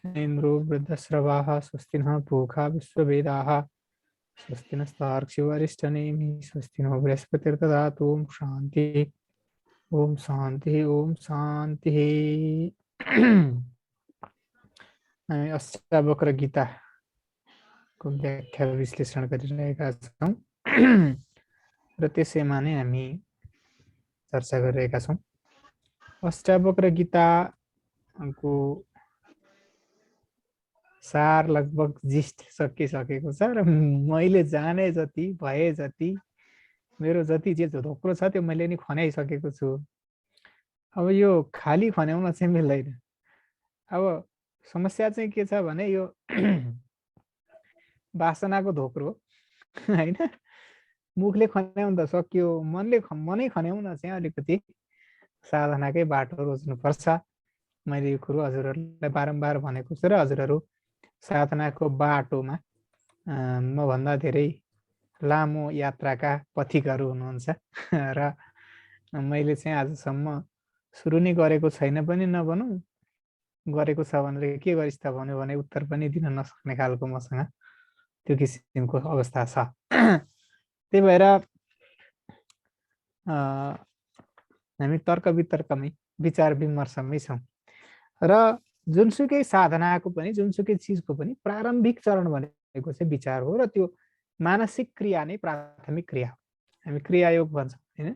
इन्द्रो वृद्धश्रवाः स्वस्ति नः पूषा विश्ववेदाः स्वस्ति नस्तार्क्ष्यो अरिष्टनेमिः स्वस्ति नो बृहस्पतिर्दधातु ओम शांति ओम शांति ओम शांति। हामी अष्टावक्र गीताको व्याख्या विश्लेषण गरिरहेका छौँ र त्यसैमा नै हामी चर्चा गरिरहेका छौँ। अष्टावक्र गीताको सार लगभग जिस्ट सकिसकेको छ र मैले जाने जति भए जति मेरो जति जे धोक्रो छ त्यो मैले नि खन्याइसकेको छु। अब यो खाली खन्याउन चाहिँ मिल्दैन। अब समस्या चाहिँ के छ भने यो वासनाको धोक्रो हैन, मुखले खन्याउन त सक्यो, मनै खन्याउन चाहिँ अलिकति साधनाकै बाटो रोज्नुपर्छ। मैले यो कुरो हजुरहरूलाई बारम्बार भनेको छु र हजुरहरू साधनाको बाटोमा मभन्दा धेरै लामो यात्राका पथिकहरू हुनुहुन्छ र मैले चाहिँ आजसम्म सुरु नै गरेको छैन पनि नभनौँ, गरेको छ भनेर के गरिस् त भन्यो भने उत्तर पनि दिन नसक्ने खालको मसँग त्यो किसिमको अवस्था छ। त्यही भएर हामी तर्क वितर्कमै विचार विमर्शमै छौँ र जुनसुकै साधनाको पनि जुनसुकै चिजको पनि प्रारम्भिक चरण भनेको चाहिँ विचार हो र त्यो मानसिक क्रिया नै प्राथमिक क्रिया हो। हामी क्रियायोग भन्छौँ हैन।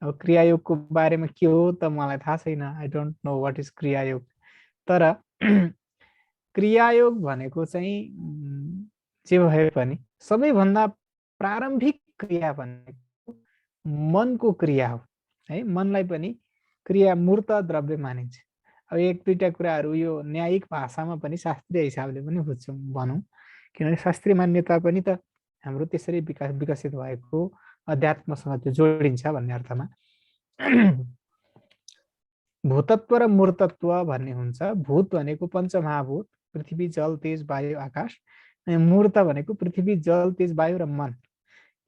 अब क्रियायोगको बारेमा के हो त मलाई थाहा छैन, I don't know what is Kriyayoga. तर क्रियायोग भनेको चाहिँ जे भए पनि सबैभन्दा प्रारम्भिक क्रिया भनेको मनको क्रिया हो है। मनलाई पनि क्रिया मूर्त द्रव्य मानिन्छ। अब एक दुईटा कुराहरू यो न्यायिक भाषामा पनि शास्त्रीय हिसाबले पनि बुझ्छौँ भनौँ, किनभने शास्त्रीय मान्यता पनि त हाम्रो त्यसरी विकसित भएको अध्यात्मसँग त्यो जोडिन्छ भन्ने अर्थमा। भूतत्व र मूर्तत्व भन्ने हुन्छ। भूत भनेको पञ्चमहाभूत पृथ्वी जल तेज वायु आकाश, अनि मूर्त भनेको पृथ्वी जल तेज वायु र मन।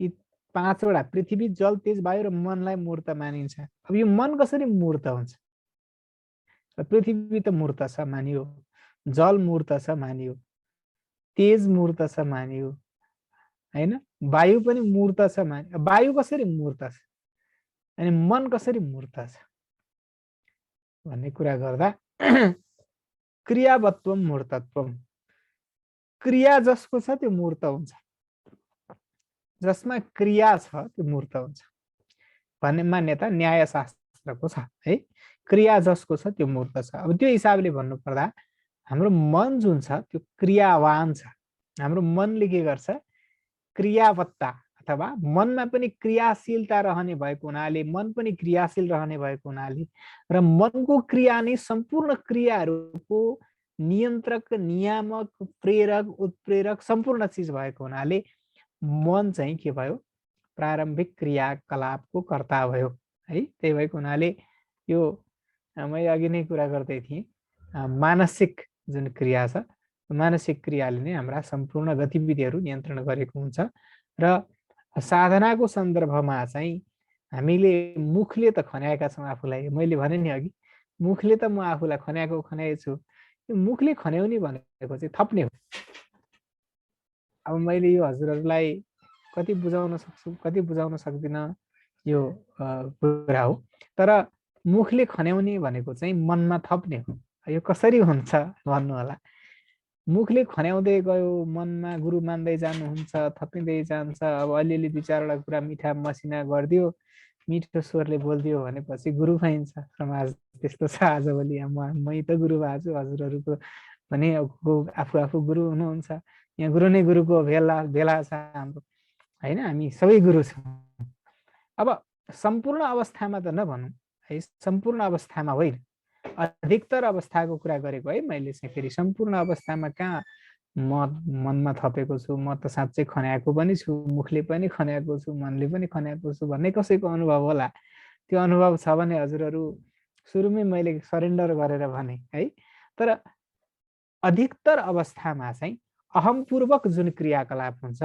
यी पाँचवटा पृथ्वी जल तेज वायु र मनलाई मूर्त मानिन्छ। अब यो मन कसरी मूर्त हुन्छ? पृथ्वी त मूर्त छ मानियो, जल मूर्त छ मानियो, तेज मूर्त छ मानियो हैन, वायु पनि मूर्त छ मानियो। वायु कसरी मूर्त छ अनि मन कसरी मूर्त छ भन्ने कुरा गर्दा क्रियावत्व मूर्तत्व, क्रिया जसको छ त्यो मूर्त हुन्छ, जसमा क्रिया छ त्यो मूर्त हुन्छ भन्ने मान्यता न्यायशास्त्रको छ है। क्रिया जसको छ त्यो मूर्त छ। अब त्यो हिसाबले भन्नुपर्दा हाम्रो मन जुन छ त्यो क्रियावान छ। हाम्रो मनले के गर्छ? क्रियावत्ता अथवा मनमा पनि क्रियाशीलता रहने भएको हुनाले, मन पनि क्रियाशील रहने भएको हुनाले र मनको क्रिया नै सम्पूर्ण क्रियाहरूको नियन्त्रक, नियामक, प्रेरक, उत्प्रेरक सम्पूर्ण चिज भएको हुनाले मन चाहिँ के भयो? प्रारम्भिक क्रियाकलापको कर्ता भयो है। त्यही भएको हुनाले यो मैले अघि नै कुरा गर्दै थिएँ, मानसिक जुन क्रिया छ मानसिक क्रियाले नै हाम्रा सम्पूर्ण गतिविधिहरू नियन्त्रण गरेको हुन्छ। र साधनाको सन्दर्भमा चाहिँ हामीले मुखले त खन्याएका छौँ आफूलाई। मैले भने नि अघि, मुखले त म आफूलाई खन्याएछु। यो मुखले खन्याउने भनेको चाहिँ थप्ने हो। अब मैले यो हजुरहरूलाई कति बुझाउन सक्छु कति बुझाउन सक्दिनँ यो कुरा हो। तर मुखले खन्याउने भनेको चाहिँ मनमा थप्ने हो। यो कसरी हुन्छ भन्नु होला। मुखले खन्याउँदै गयो, मनमा गुरु मान्दै जानुहुन्छ, थपिँदै जान्छ। अब अलिअलि दुई चारवटा कुरा मिठा मसिना गरिदियो, मिठो स्वरले बोलिदियो भनेपछि गुरु पाइन्छ। समाज त्यस्तो छ आजभोलि। मै त गुरु भएको छु, हजुरहरूको भने आफू आफू गुरु हुनुहुन्छ। यहाँ गुरु नै गुरुको भेला छ हाम्रो होइन। हामी सबै गुरु छौँ। अब सम्पूर्ण अवस्थामा त नभनौँ है, सम्पूर्ण अवस्थामा होइन, अधिकतर अवस्थाको कुरा गरेको है मैले चाहिँ। फेरि सम्पूर्ण अवस्थामा कहाँ म मनमा थपेको छु, म त साँच्चै खन्याएको पनि छु, मुखले पनि खन्याएको छु, मनले पनि खन्याएको छु भन्ने कसैको अनुभव होला। त्यो अनुभव छ भने हजुरहरू सुरुमै मैले सरेन्डर गरेर भने है। तर अधिकतर अवस्थामा चाहिँ अहमपूर्वक जुन क्रियाकलाप हुन्छ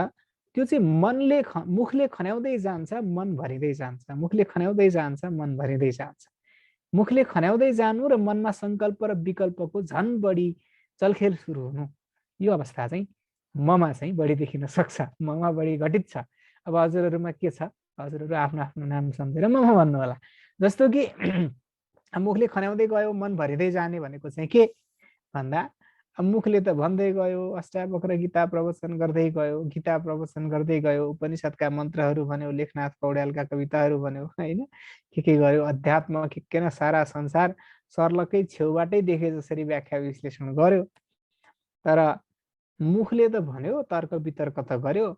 त्यो चाहिँ मुखले खन्याउँदै जान्छ, मन भरिँदै जान्छ, मुखले खन्याउँदै जान्छ, मन भरिँदै जान्छ। मुखले खन्याउँदै जानु र मनमा सङ्कल्प र विकल्पको झन् बढी चलखेल सुरु हुनु, यो अवस्था चाहिँ ममा चाहिँ बढी देखिन सक्छ, ममा बढी घटित छ। अब हजुरहरूमा के छ, हजुरहरू आफ्नो आफ्नो नाम सम्झेर ममा भन्नु होला। जस्तो कि मुखले खन्याउँदै गयो मन भरिँदै जाने भनेको चाहिँ के भन्दा, मुखले त भन्दै गयो, अष्टावक्र गीता प्रवचन गर्दै गयो, गीता प्रवचन गर्दै गयो, उपनिषदका मन्त्रहरू भन्यो, लेखनाथ पौड्यालका कविताहरू भन्यो, होइन, के गर्यो, अध्यात्म के न सारा संसार सर्लकै छेउबाटै देखे जसरी व्याख्या विश्लेषण गर्यो। तर मुखले त भन्यो, तर्क वितर्क त गर्यो,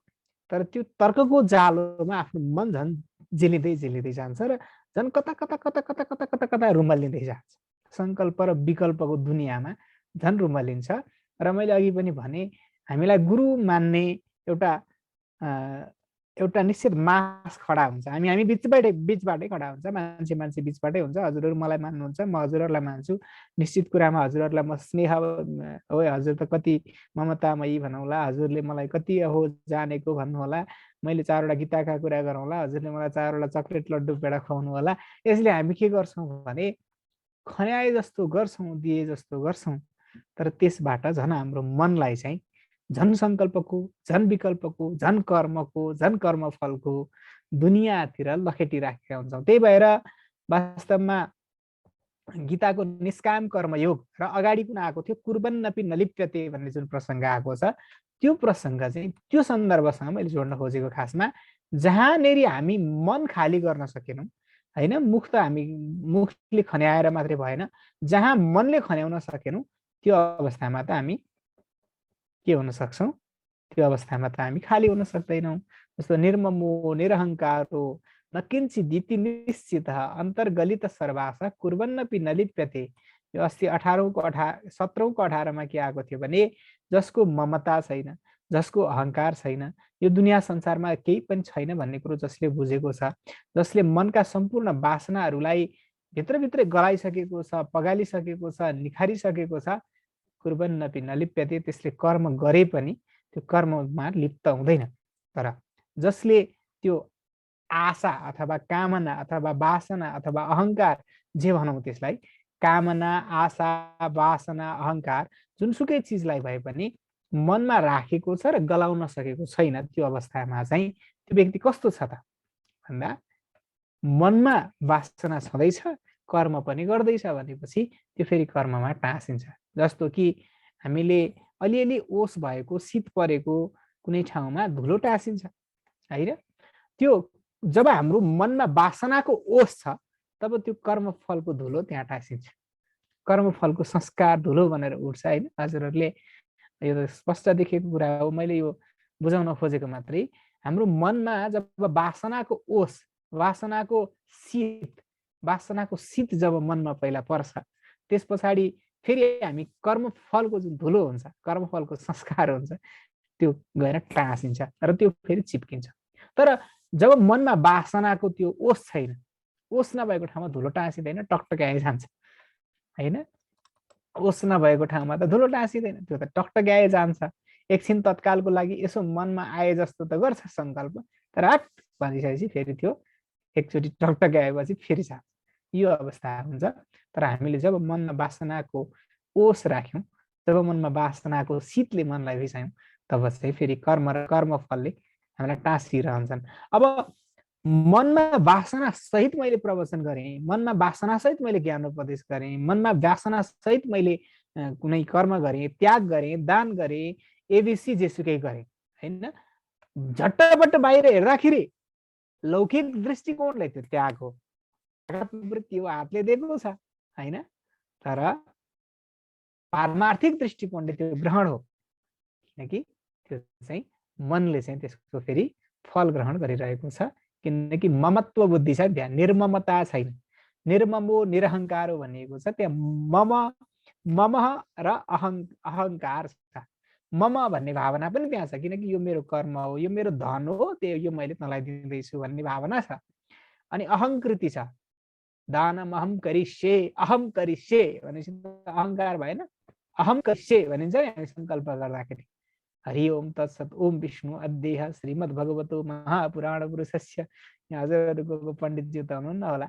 तर त्यो तर्कको जालोमा आफ्नो मन झन् झिलिँदै जान्छ र झन् कता कता कता कता कता कता कता रुमलिँदै जान्छ। सङ्कल्प र विकल्पको दुनियाँमा झन् रुमलिन्छ। र मैले अघि पनि भने, हामीलाई गुरु मान्ने एउटा निश्चित मास खडा हुन्छ, हामी बिचबाटै खडा हुन्छ, मान्छे बिचबाटै हुन्छ। हजुरहरू मलाई मान्नुहुन्छ, म हजुरहरूलाई मान्छु, निश्चित कुरामा हजुरहरूलाई म स्नेह हो, हजुर त कति ममतामयी भन्नुहोला, हजुरले मलाई कति हो जानेको भन्नुहोला, मैले 4 वटा गीताका कुरा गरौँला, हजुरले मलाई 4 वटा चक्लेट लड्डु पेडा खुवाउनु होला। यसले हामी के गर्छौँ भने खन्याए जस्तो गर्छौँ, दिए जस्तो गर्छौँ, तर त्यसबाट झन् हाम्रो मनलाई चाहिँ झन् सङ्कल्पको, झन् विकल्पको, झन् कर्मको, झन् कर्मफलको दुनियाँतिर लखेटिराखेका हुन्छौँ। त्यही भएर वास्तवमा गीताको निष्काम कर्मयोग र अगाडि कुन आएको थियो कुर्बन्नपि नलिप्यते भन्ने जुन प्रसङ्ग आएको छ, त्यो प्रसङ्ग चाहिँ त्यो सन्दर्भसँग मैले जोड्न खोजेको खासमा, जहाँनेरि हामी मन खाली गर्न सकेनौँ, होइन, मुख त हामी मुखले खन्याएर मात्रै भएन, जहाँ मनले खन्याउन सकेनौँ त्यो अवस्थामा त हामी के हुन सक्छौँ, त्यो अवस्थामा त हामी खाली हुन सक्दैनौँ। जस्तो निर्ममो निरहङ्कारो न किञ्चिदिति निश्चितः अन्तर्गलित सर्वास कुर्बन्नपि नलिप्यते। यो अस्ति 17औं को 18मा के आएको थियो भने, जसको ममता छैन, जसको अहङ्कार छैन, यो दुनियाँ संसारमा केही पनि छैन भन्ने कुरो जसले बुझेको छ, जसले मनका सम्पूर्ण वासनाहरूलाई भित्रभित्रै गलाइसकेको छ, पगालिसकेको छ, निखारिसकेको छ, कुर्बन्नपि नलिप्यते, त्यसले कर्म गरे पनि त्यो कर्ममा लिप्त हुँदैन। तर जसले त्यो आशा अथवा कामना अथवा वासना अथवा अहङ्कार, जे भनौँ त्यसलाई, कामना, आशा, वासना, अहङ्कार जुनसुकै चिजलाई भए पनि मनमा राखेको छ र गलाउन सकेको छैन, त्यो अवस्थामा चाहिँ त्यो व्यक्ति कस्तो छ त भन्दा, मनमा वासना छँदैछ, कर्म पनि गर्दैछ भनेपछि त्यो फेरि कर्ममा टाँसिन्छ। जस्तो कि हामीले अलिअलि ओस भएको, शीत परेको कुनै ठाउँमा धुलो टाँसिन्छ, होइन, त्यो जब हाम्रो मनमा वासनाको ओस छ तब त्यो कर्मफलको धुलो त्यहाँ टाँसिन्छ, कर्मफलको संस्कार धुलो भनेर उठ्छ, होइन। हजुरहरूले यो त स्पष्ट देखेको कुरा हो, मैले यो बुझाउन खोजेको मात्रै। हाम्रो मनमा जब वासनाको ओस, वासनाको शीत जब मनमा पहिला पर्छ, त्यस पछाडि फेरि हामी कर्मफलको जुन धुलो हुन्छ, कर्मफलको संस्कार हुन्छ, त्यो गएर टाँसिन्छ र त्यो फेरि चिप्किन्छ। तर जब मनमा वासनाको त्यो ओस छैन, ओस नभएको ठाउँमा धुलो टाँसिँदैन, टकटक्याए जान्छ, होइन। ओस नभएको ठाउँमा त धुलो टाँसिँदैन, त्यो त टकटक्याए जान्छ। एकछिन तत्कालको लागि यसो मनमा आए जस्तो त गर्छ सङ्कल्प, तर हट भनिसकेपछि फेरि त्यो एकचोटि टकटक्याएपछि फेरि जान्छ, यो अवस्था हुन्छ। तर हामीले जब मनमा वासनाको ओस राख्यौँ, जब मनमा वासनाको शीतले मनलाई भिसायौँ, तब चाहिँ फेरि कर्म र कर्मफलले हामीलाई टाँसिरहन्छन्। अब मनमा वासना सहित मैले प्रवचन गरेँ, मनमा वासना सहित मैले ज्ञान उपदेश गरेँ, मनमा वासना सहित मैले कुनै कर्म गरेँ, त्याग गरेँ, दान गरेँ, एबिसी जेसुकै गरेँ, होइन, झट्टपट्ट बाहिर हेर्दाखेरि लौकिक दृष्टिकोणले त्यो त्याग हो, वृत्ति हो, हातले दिएको छ, होइन, तर पारमार्थिक दृष्टिकोणले त्यो ग्रहण हो, किनकि त्यो चाहिँ मनले चाहिँ त्यसको फेरि फल ग्रहण गरिरहेको छ, किनकि ममत्व बुद्धि छ, त्यहाँ निर्ममता छैन, निर्ममो निरहङ्कारो भनिएको छ, त्यहाँ मम र अहङ्कार छ। मम भन्ने भावना पनि त्यहाँ छ, किनकि यो मेरो कर्म हो, यो मेरो धन हो, त्यो यो मैले तँलाई दिँदैछु भन्ने भावना छ। अनि अहङ्कृति छ, दानम अहम करिष्ये, अहम करिष्ये भनेपछि अहङ्कार भएन, अहम करिष्ये भनिन्छ नि हामी सङ्कल्प गर्दाखेरि। हरि ओम तत्सत, ओम विष्णु अद्देह श्रीमद् भगवतो महापुराण पुरुषस्य। यहाँ हजुरहरूको पण्डितज्यू त हुनुहुन्न होला,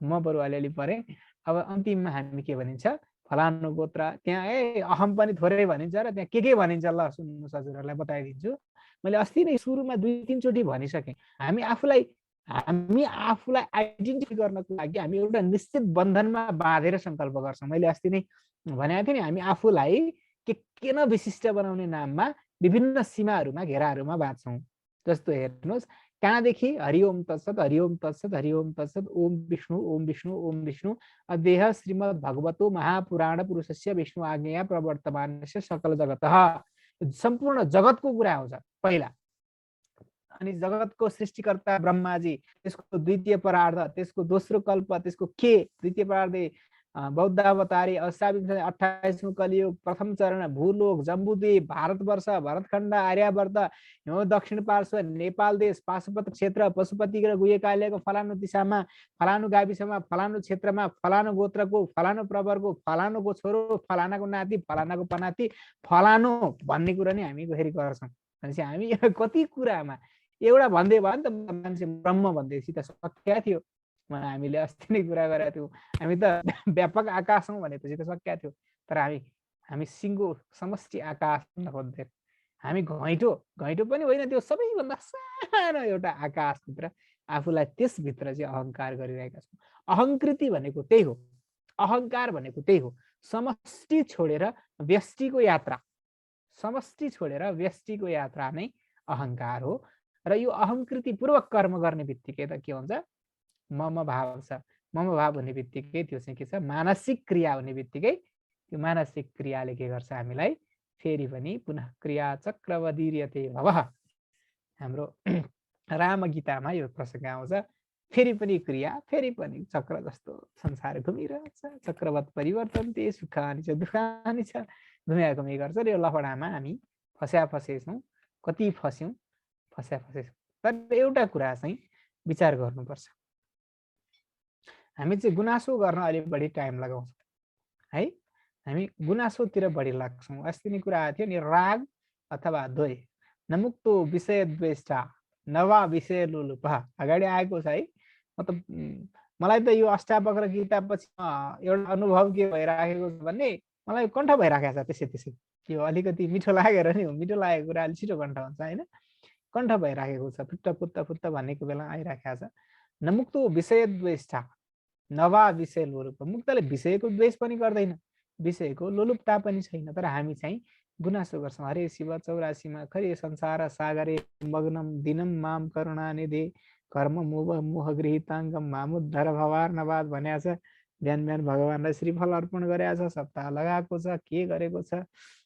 म बरु अलिअलि परेँ। अब अन्तिममा हामी के भनिन्छ, फलानु गोत्र, त्यहाँ अहम पनि थोरै भनिन्छ र त्यहाँ के भनिन्छ ल सुन्नुहोस् हजुरहरूलाई बताइदिन्छु। मैले अस्ति नै सुरुमा 2-3 चोटि भनिसकेँ। हामी आफूलाई आइडेन्टिफाई गर्नको लागि हामी एउटा निश्चित बन्धनमा बाँधेर सङ्कल्प गर्छौँ। मैले अस्ति नै भनेको थिएँ नि, हामी आफूलाई के न विशिष्ट बनाउने नाममा विभिन्न सीमाहरूमा घेराहरूमा बाँध्छौँ। जस्तो हेर्नुहोस्, कहाँदेखि हरिओम तत्सत हरिओम तत्सत हरिओम तत्सत ओम विष्णु ओम विष्णु ओम विष्णु अद्यः श्रीमद् भगवतो महापुराण पुरुषस्य विष्णु आज्ञया प्रवर्तमानस्य सकल जगतः। सम्पूर्ण जगतको कुरा आउँछ पहिला। अनि जगतको सृष्टिकर्ता ब्रह्माजी, त्यसको द्वितीय परार्ध, त्यसको दोस्रो कल्प, त्यसको के द्वितीय परार्धे बौद्धावतारी अष्टाविंश 28औं कलियुग प्रथम चरण भूलोक जम्बूद्वीप भारतवर्ष भरतखण्ड आर्यावर्त हिउँ दक्षिण पार्श्व नेपाल देश पाशुपत क्षेत्र पशुपति र गुह्यकाल्यको फलानु दिशामा फलानु गाविसमा फलानु क्षेत्रमा फलानु गोत्रको फलानु प्रवरको फलानुको छोरो फलानाको नाति फलानाको पनाति फलानु भन्ने कुरा नै हामी फेरि गर्छौँ। भनेपछि हामी कति कुरामा एउटा भन्दै भयो नि त, मान्छे ब्रह्म भन्दैपछि त सकिया थियो। हामीले अस्ति नै कुरा गरेका थियौँ, हामी त व्यापक आकाश हौँ भनेपछि त सकिया थियो। तर हामी सिङ्गो समष्टि आकाश भन्न खोज्दैन। हामी घैँटो पनि होइन, त्यो सबैभन्दा सानो एउटा आकाशभित्र आफूलाई त्यसभित्र चाहिँ अहङ्कार गरिरहेका छौँ। अहङ्कृति भनेको त्यही हो, अहङ्कार भनेको त्यही हो। समष्टि छोडेर व्यष्टिको यात्रा, समष्टि छोडेर व्यष्टिको यात्रा नै अहङ्कार हो। र यो अहङ्कृतिपूर्वक कर्म गर्ने बित्तिकै त के हुन्छ, मम भाव छ। मम भाव हुने बित्तिकै त्यो चाहिँ के छ, मानसिक क्रिया हुने बित्तिकै त्यो मानसिक क्रियाले के गर्छ, हामीलाई फेरि पनि पुनः क्रिया चक्रवदीर्यते भवः। हाम्रो रामगीतामा यो प्रसङ्ग आउँछ। फेरि पनि क्रिया, फेरि पनि चक्र जस्तो संसार घुमिरहेछ, चक्रवत परिवर्तन ते सुखानि छ दुखानि छ, घुम्या घुमी गर्छ। र यो लफडामा हामी फसेछौँ, कति फस्यौँ। तर एउटा कुरा चाहिँ विचार गर्नुपर्छ, हामी चाहिँ गुनासो गर्न अलिक बढी टाइम लगाउँछौँ है। हामी गुनासोतिर बढी लाग्छौँ। अस्ति नै कुरा आएको थियो नि, राग अथवा द्वय नमुक्तो विषय द्वेष्टा नवा विषय लोलुप अगाडि आएको छ है। मतलब मलाई त यो अष्टावक्र गीतापछि एउटा अनुभव के भइराखेको छ भने, मलाई कण्ठ भइराखेको छ। त्यसै यो अलिकति मिठो लागेर नि हो, मिठो लागेको कुरा अलिक छिटो कण्ठ हुन्छ होइन, कण्ठ भइराखेको छ, फुट्ट भनेको बेला आइराखेको छ। नमुक्तो विषय द्वेष्टा नवा विषय लोलुप, मुक्तले विषयको द्वेष पनि गर्दैन, विषयको लोलुपता पनि छैन। तर हामी चाहिँ गुनासो गर्छौँ। हरे शिव 84मा खरे संसार सागरे मग्नम दिनम माम करुणानिधि कर्म मोह गृहिताङ्गम मामुद्धर भवार्णवाद भनेको छ। बिहान बिहान भगवान्लाई श्रीफल अर्पण गरेको छ, सप्ताह लगाएको छ, के गरेको छ,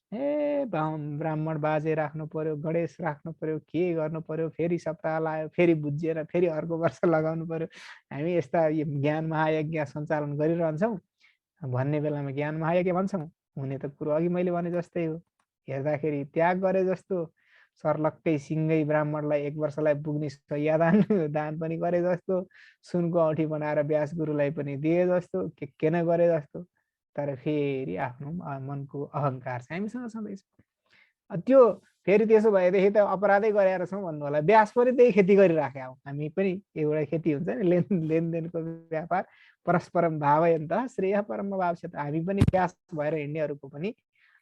ब्राह्मण बाजे राख्नु पर्यो, गणेश राख्नु पर्यो, के गर्नु पर्यो, फेरि सप्ताह लगायो, फेरि बुझिएर फेरि अर्को वर्ष लगाउनु पर्यो। हामी यस्ता ज्ञान महायज्ञ सञ्चालन गरिरहन्छौँ भन्ने बेलामा ज्ञान महायज्ञ भन्छौँ, हुने त कुरो अघि मैले भने जस्तै हो। हेर्दाखेरि त्याग गरे जस्तो, सर्लक्कै सिङ्गै ब्राह्मणलाई 1 वर्षलाई पुग्ने सयदान दान पनि गरे जस्तो, सुनको औँठी बनाएर व्यास गुरुलाई पनि दिए जस्तो, के न गरे जस्तो। तर फेरि आफ्नो मनको अहङ्कार चाहिँ हामीसँग छँदैछ। त्यो फेरि त्यसो भएदेखि त अपराधै गरेर छौँ भन्नु होला। व्यास पनि त्यही खेती गरिराखेका हौँ, हामी पनि एउटा खेती हुन्छ नि, लेनदेनको व्यापार परस्परम भावयन्त श्रेय परम भावसित। हामी पनि व्यास भएर हिँड्नेहरूको पनि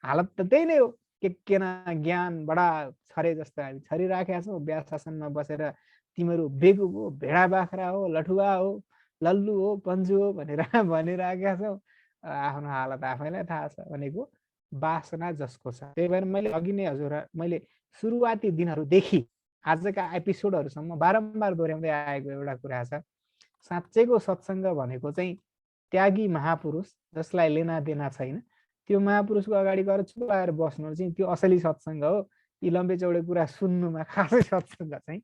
हालत त त्यही नै हो। के न ज्ञान बडा छरे जस्तो हामी छरिराखेका छौँ। व्यास आसनमा बसेर तिमीहरू बेगु हो, भेडा बाख्रा हो, लठुवा हो, लल्लु हो, पन्जु हो भनेर भनिराखेका छौँ। आफ्नो हालत आफैलाई थाहा छ भनेको वासना जसको छ। त्यही भएर मैले अघि नै मैले सुरुवाती दिनहरूदेखि आजका एपिसोडहरूसम्म बारम्बार दोहोऱ्याउँदै आएको एउटा कुरा छ, साँच्चैको सत्सङ्ग भनेको चाहिँ त्यागी महापुरुष जसलाई लेना देना छैन, त्यो महापुरुषको अगाडि गएर चुप लाएर बस्नु चाहिँ त्यो असली सत्सङ्ग हो। यी लम्बे चौडे कुरा सुन्नुमा खासै सत्सङ्ग चाहिँ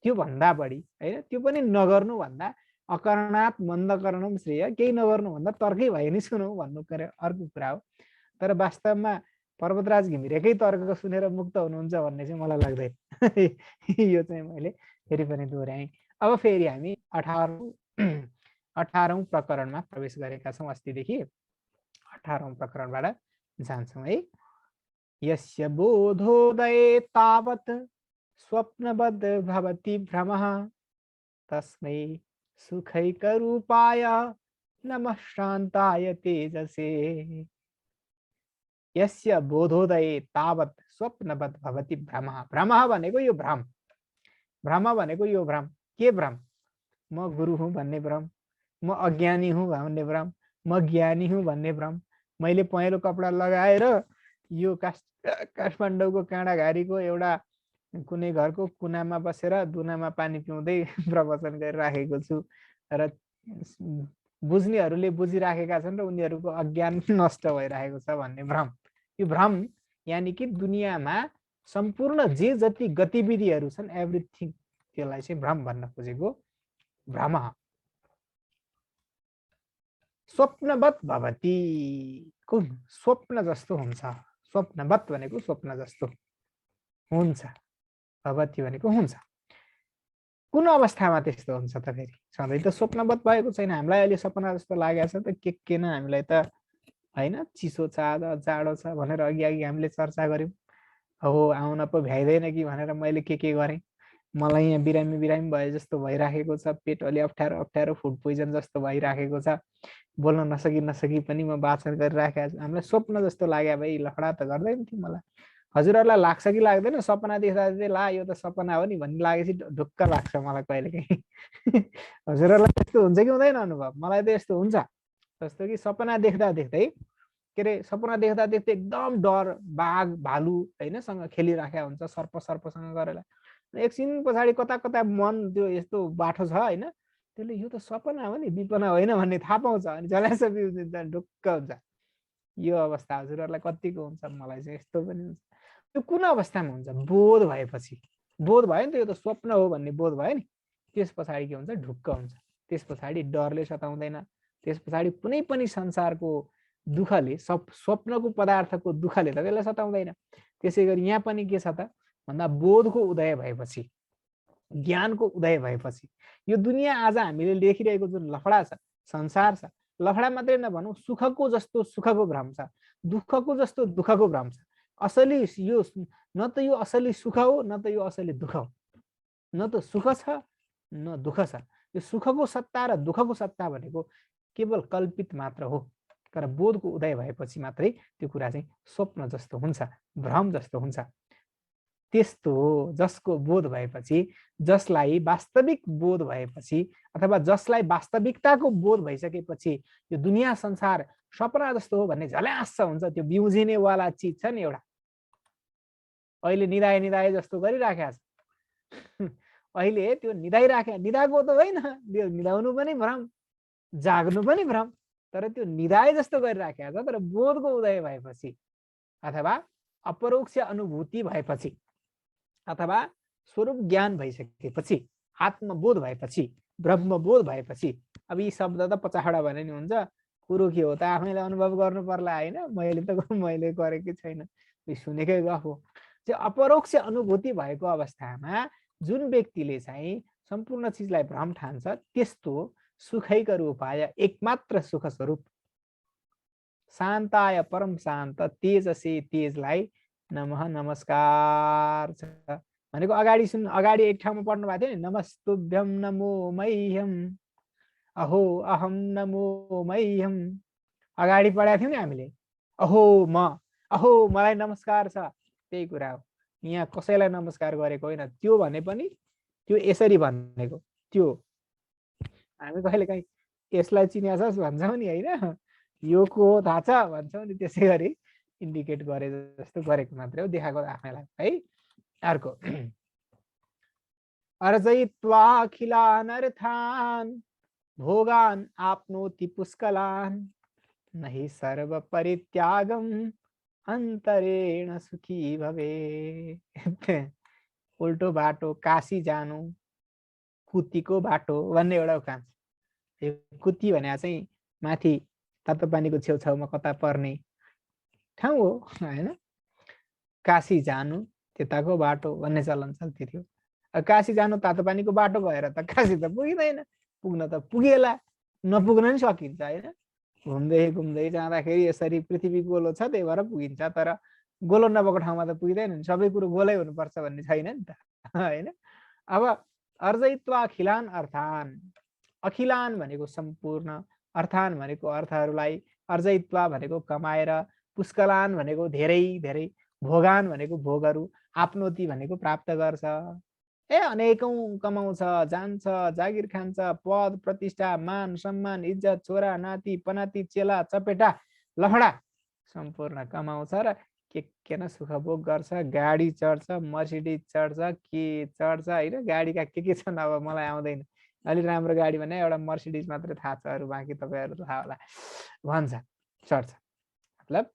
त्यो भन्दा बढी होइन, त्यो पनि नगर्नु भन्दा अकरणात् मन्दकरणम श्रेय, केही नगर्नु भन्दा तर्कै भए नि सुनौ भन्नु अर्को कुरा हो। तर वास्तवमा पर्वतराज घिमिरेकै तर्क सुनेर मुक्त हुनुहुन्छ भन्ने चाहिँ मलाई लाग्दैन। यो चाहिँ मैले फेरि पनि दोहोऱ्याएँ। अब फेरि हामी 18औं प्रकरणमा प्रवेश गरेका छौँ। अस्तिदेखि 18औं प्रकरणबाट जान्छौँ है। यस्य बोधोदये तावत् स्वप्नवद् भवति भ्रमः तस्मै सुखैकरूपाय नमः शान्ताय तेजसे यस्य बोधोदये तावत् स्वप्नवत् भवति भ्रमः। भ्रमः भनेको यो भ्रम, भ्रम भनेको यो भ्रम। के भ्रम? म गुरु हुँ भन्ने भ्रम, म अज्ञानी हुँ भन्ने भ्रम, म ज्ञानी हुँ भन्ने भ्रम। मैले पहेँलो कपडा लगाएर यो काठमाडौँको काँडाघारीको एउटा कुनै घरको कुनामा बसेर दुनामा पानी पिउँदै प्रवचन गरिराखेको छु र बुझ्नेहरूले बुझिराखेका छन् र उनीहरूको अज्ञान नष्ट भइरहेको छ भन्ने भ्रम। यो भ्रम यानि कि दुनियाँमा सम्पूर्ण जे जति गतिविधिहरू छन् एभ्रिथिङ, त्यसलाई चाहिँ भ्रम भन्न खोजेको भ्रम। स्वप्नवत् भवति, कुन स्वप्न जस्तो हुन्छ। स्वप्नवत् भनेको स्वप्न जस्तो हुन्छ, भवति भनेको हुन्छ। कुन अवस्थामा त्यस्तो हुन्छ त? फेरि सधैँ त स्वप्नवत् भएको छैन। हामीलाई अहिले सपना जस्तो लागेको छ त के न हामीलाई त, होइन? चिसो जाडो छ भनेर अघि हामीले चर्चा गऱ्यौँ। हो आउन पो भ्याइँदैन कि भनेर मैले के गरेँ। मलाई यहाँ बिरामी बिरामी भए जस्तो भइराखेको छ, पेट अलि अप्ठ्यारो अप्ठ्यारो, फुड पोइजन जस्तो भइराखेको छ, बोल्न नसकी पनि म वाचन गरिराखेको छु। हामीलाई स्वप्न जस्तो लाग्यो भाइ, लफडा त गर्दैन थियो मलाई। हजुरहरूलाई लाग्छ कि लाग्दैन? सपना देख्दा चाहिँ ला यो त सपना हो नि भन्ने लागेपछि ढुक्क लाग्छ मलाई कहिलेकाहीँ। हजुरहरूलाई त्यस्तो हुन्छ कि हुँदैन अनुभव? मलाई त यस्तो हुन्छ। जस्तो कि सपना देख्दा देख्दै, के अरे सपना देख्दा देख्दै एकदम डर, बाघ भालु होइनसँग खेलिराखेका हुन्छ, सर्पसँग गरेर एकछिन पछाडि कता कता मन त्यो यस्तो बाठो छ होइन, त्यसले यो त सपना हो नि विपना होइन भन्ने थाहा पाउँछ, अनि झल्यास ढुक्क हुन्छ। यो अवस्था हजुरहरूलाई कतिको हुन्छ? मलाई चाहिँ यस्तो पनि हुन्छ। त्यो कुन अवस्थामा हुन्छ? बोध भएपछि। बोध भयो नि त यो त स्वप्न हो भन्ने बोध भयो नि, त्यस पछाडि के हुन्छ? ढुक्क हुन्छ। त्यस पछाडि डरले सताउँदैन, त्यस पछाडि कुनै पनि संसारको दुःखले, स्वप्नको पदार्थको दुःखले त त्यसलाई सताउँदैन। त्यसै गरी यहाँ पनि के छ त भन्दा बोधको उदय भएपछि, ज्ञानको उदय भएपछि यो दुनियाँ आज हामीले देखिरहेको जुन लफडा छ, संसार छ, लफडा मात्रै नभनौँ, सुखको जस्तो सुखको भ्रम छ, दुःखको जस्तो दुःखको भ्रम छ। असली यो न त यो असली सुख हो, न त यो असली दुःख हो। न त सुख छ न दुःख छ। यो सुखको सत्ता र दुःखको सत्ता भनेको केवल कल्पित मात्र हो। तर बोधको उदय भएपछि मात्रै त्यो कुरा चाहिँ स्वप्न जस्तो हुन्छ, भ्रम जस्तो हुन्छ। त्यस्तो हो जसको बोध भएपछि, जसलाई वास्तविक बोध भएपछि, अथवा जसलाई वास्तविकताको बोध भइसकेपछि यो दुनियाँ संसार सपना जस्तो हो भन्ने झल्यास हुन्छ। त्यो बिउजिनेवाला चिज छ नि एउटा, अहिले निदाए जस्तो गरिराखेको छ। अहिले त्यो निदाएको त होइन, त्यो निदाउनु पनि भ्रम, जाग्नु पनि भ्रम, तर त्यो निदाए जस्तो गरिराखेको छ। तर बोधको उदय भएपछि, अथवा अपरोक्ष अनुभूति भएपछि, अथवा स्वरूप ज्ञान भइसकेपछि, आत्मबोध भएपछि, ब्रह्मबोध भएपछि, अब यी शब्द त 50वटा भने नि हुन्छ। कुरो के हो त आफैले अनुभव गर्नु पर्ला होइन, मैले गरेकै छैन, सुनेकै गफ हो। त्यो अपरोक्ष अनुभूति भएको अवस्थामा जुन व्यक्तिले चाहिँ सम्पूर्ण चिजलाई भ्रम ठान्छ, त्यस्तो सुखैका रूपाय एकमात्र सुख स्वरूप शान्ताय परम शान्त तेजसे तेजलाई नमः नमस्कार छ भनेको अगाडि एक ठाउँमा पढ्नु भएको थियो नि, नमस्तुभ्यम नमो मह्यम अहो अहम नमो मह्यम। अगाडि पढाएको थियौँ नि हामीले, अहो मलाई नमस्कार छ, त्यही कुरा हो। यहाँ कसैलाई नमस्कार गरेको होइन, त्यो भने पनि त्यो यसरी भनेको। त्यो हामी कहिलेकाहीँ यसलाई चिन्याछस् भन्छौँ नि होइन, यो को हो थाहा छ भन्छौँ नि, त्यसै गरी इन्डिकेट गरे जस्तो गरेको मात्रै हो, देखाएको आफैलाई है। अर्को अर्जयित्वा अखिलान अर्थान भोगान आपनोति पुष्कलान नहि सर्व परित्यागम अन्तरेण सुखी भवे। उल्टो बाटो काशी जानु कुतीको बाटो भन्ने एउटा उखान छ। कुती भने चाहिँ माथि तातो पानीको छेउछाउमा कता पर्ने ठाउँ हो होइन। काशी जानु त्यताको बाटो भन्ने चलन चल्ती थियो। काशी जानु तातो पानीको बाटो भएर त काशी त पुगिँदैन, पुग्न त पुगेला, नपुग्न नि सकिन्छ होइन। घुम्दै घुम्दै जाँदाखेरि यसरी पृथ्वी गोलो छ त्यही भएर पुगिन्छ, तर गोलो नभएको ठाउँमा त पुगिँदैन नि, सबै कुरो गोलै हुनुपर्छ भन्ने छैन नि त होइन। अब अर्जयित्वा अखिलान अर्थान, अखिलान भनेको सम्पूर्ण अर्थान भनेको अर्थहरूलाई, अर्जयित्वा भनेको कमाएर, पुष्कलान भनेको धेरै धेरै, भोगान भनेको भोगहरू, आफ्नोति भनेको प्राप्त गर्छ। अनेकौं कमाउँछ, जान्छ, जागिर खान्छ, पद प्रतिष्ठा, मान सम्मान, इज्जत, छोरा नाति पनाति चेला चपेटा लफडा सम्पूर्ण कमाउँछ र के न सुख भोग गर्छ। गाडी चढ्छ, मर्सिडिज चढ्छ, के चढ्छ होइन। गाडीका के छन् अब मलाई आउँदैन। अलि राम्रो गाडी भने एउटा मर्सिडिज मात्रै थाहा छ, अरू बाँकी तपाईँहरू थाहा होला भन्छ। चढ्छ मतलब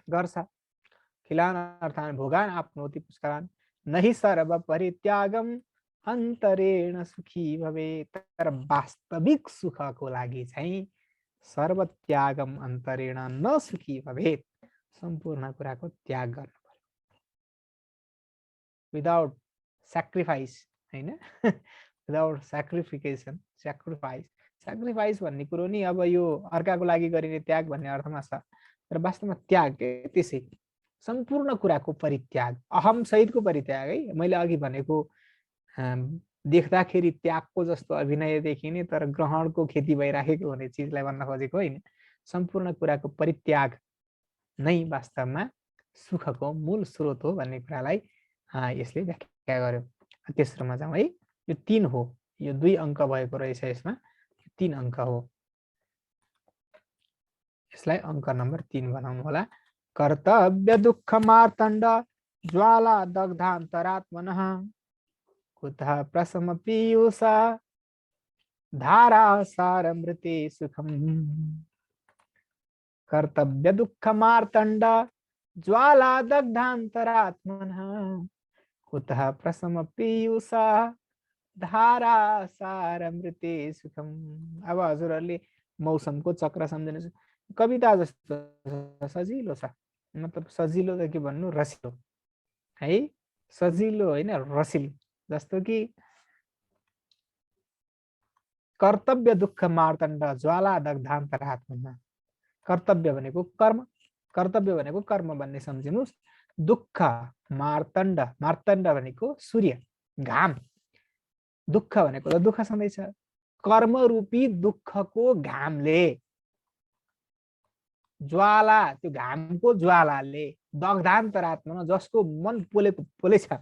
गर्छ। खिलान अर्थान भोगान आफ्नोति पुष्करान, नहि सर्व परित्यागम अन्तरेण सुखी भवे। तर वास्तविक सुखको लागि चाहिँ सर्वत्यागम अन्तरेण न सुखी भवे, सम्पूर्ण कुराको त्याग गर्नु पर्यो। विदाउट स्याक्रिफाइस होइन, विदाउट स्याक्रिफिकेसन, स्याक्रिफाइस भन्ने कुरो नि अब यो अर्काको लागि गरिने त्याग भन्ने अर्थमा छ, तर वास्तवमा त्याग त्यसै सम्पूर्ण कुराको परित्याग, अहम सहितको परित्याग है। मैले अघि भनेको देख्दाखेरि त्यागको जस्तो अभिनय देखिने तर ग्रहणको खेती भइराखेको हुने चिजलाई भन्न खोजेको होइन। सम्पूर्ण कुराको परित्याग नै वास्तवमा सुखको मूल स्रोत हो भन्ने कुरालाई यसले व्याख्या गर्यो। तेस्रोमा जाउँ है। यो 3 हो, यो 2 अङ्क भएको रहेछ यसमा, 3 अङ्क हो। यसलाई अङ्क नम्बर 3 बनाउनु होला। कर्तव्य दुःख मार्तण्ड ज्वाला दग्धान्तरात्मनः, कुतः प्रशम पीयूषा धारा सारमृते सुखम। कर्तव्य दुःख मार्तण्ड ज्वाला दग्धान्तरात्मनः, कुतः प्रशम पीयूषा धारा सारमृते सुखम। अब हजुरहरूले मौसमको चक्र सम्झिनुहोस्। कविता जस्तो सजिलो छ, मतलब सजिलो त के भन्नु, रसिलो है। सजिलो होइन, रसिलो। जस्तो कि कर्तव्य दुःख मार्तण्ड ज्वाला दग्धान्तरात्मनः। कर्तव्य भनेको कर्म, कर्तव्य भनेको कर्म भन्ने सम्झिनुहोस्। दुःख मार्तण्ड, मार्तण्ड भनेको सूर्य घाम, दुःख भनेको त दुःख छँदैछ। कर्म रूपी दुःखको घामले, ज्वाला त्यो घामको ज्वालाले, दग्धान्तरात्मन जसको मन पोलेको पोले छ।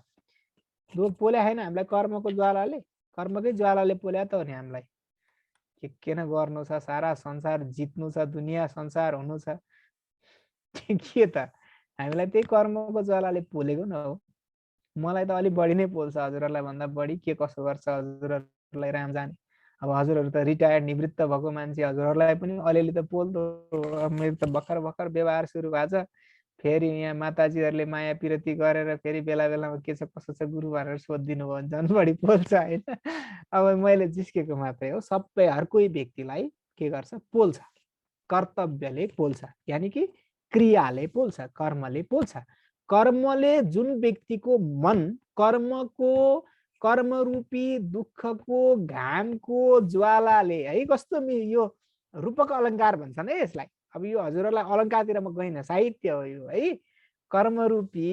जो पोल्या होइन हामीलाई कर्मको ज्वालाले, कर्मकै ज्वालाले पोल्या त हो नि हामीलाई। के न गर्नु छ, सारा संसार जित्नु छ, दुनियाँ संसार हुनु छ, के त हामीलाई त्यही कर्मको ज्वालाले पोलेको न हो। मलाई त अलिक बढी नै पोल्छ हजुरहरूलाई भन्दा बढी। के कसो गर्छ हजुरहरूलाई राम जाने। अब हजुरहरू त रिटायर्ड निवृत्त भएको मान्छे, हजुरहरूलाई पनि अलिअलि त पोल्दो। मेरो त भर्खर भर्खर व्यवहार सुरु भएको छ, फेरि यहाँ माताजीहरूले माया पिरती गरेर फेरि बेला बेलामा के छ कसो छ गुरु भनेर सोधिदिनु भयो भने झन् बढी पोल्छ होइन। अब मैले जिस्केको मात्रै हो। सबै हर कोही व्यक्तिलाई के गर्छ, पोल्छ। कर्तव्यले पोल्छ, यानि कि क्रियाले पोल्छ, कर्मले पोल्छ। कर्मले जुन व्यक्तिको मन कर्मरूपी दुःखको घामको ज्वालाले है, कस्तो यो रूपक अलङ्कार भन्छन् है यसलाई। अब यो हजुरहरूलाई अलङ्कारतिर म गइन, साहित्य हो यो है। कर्मरूपी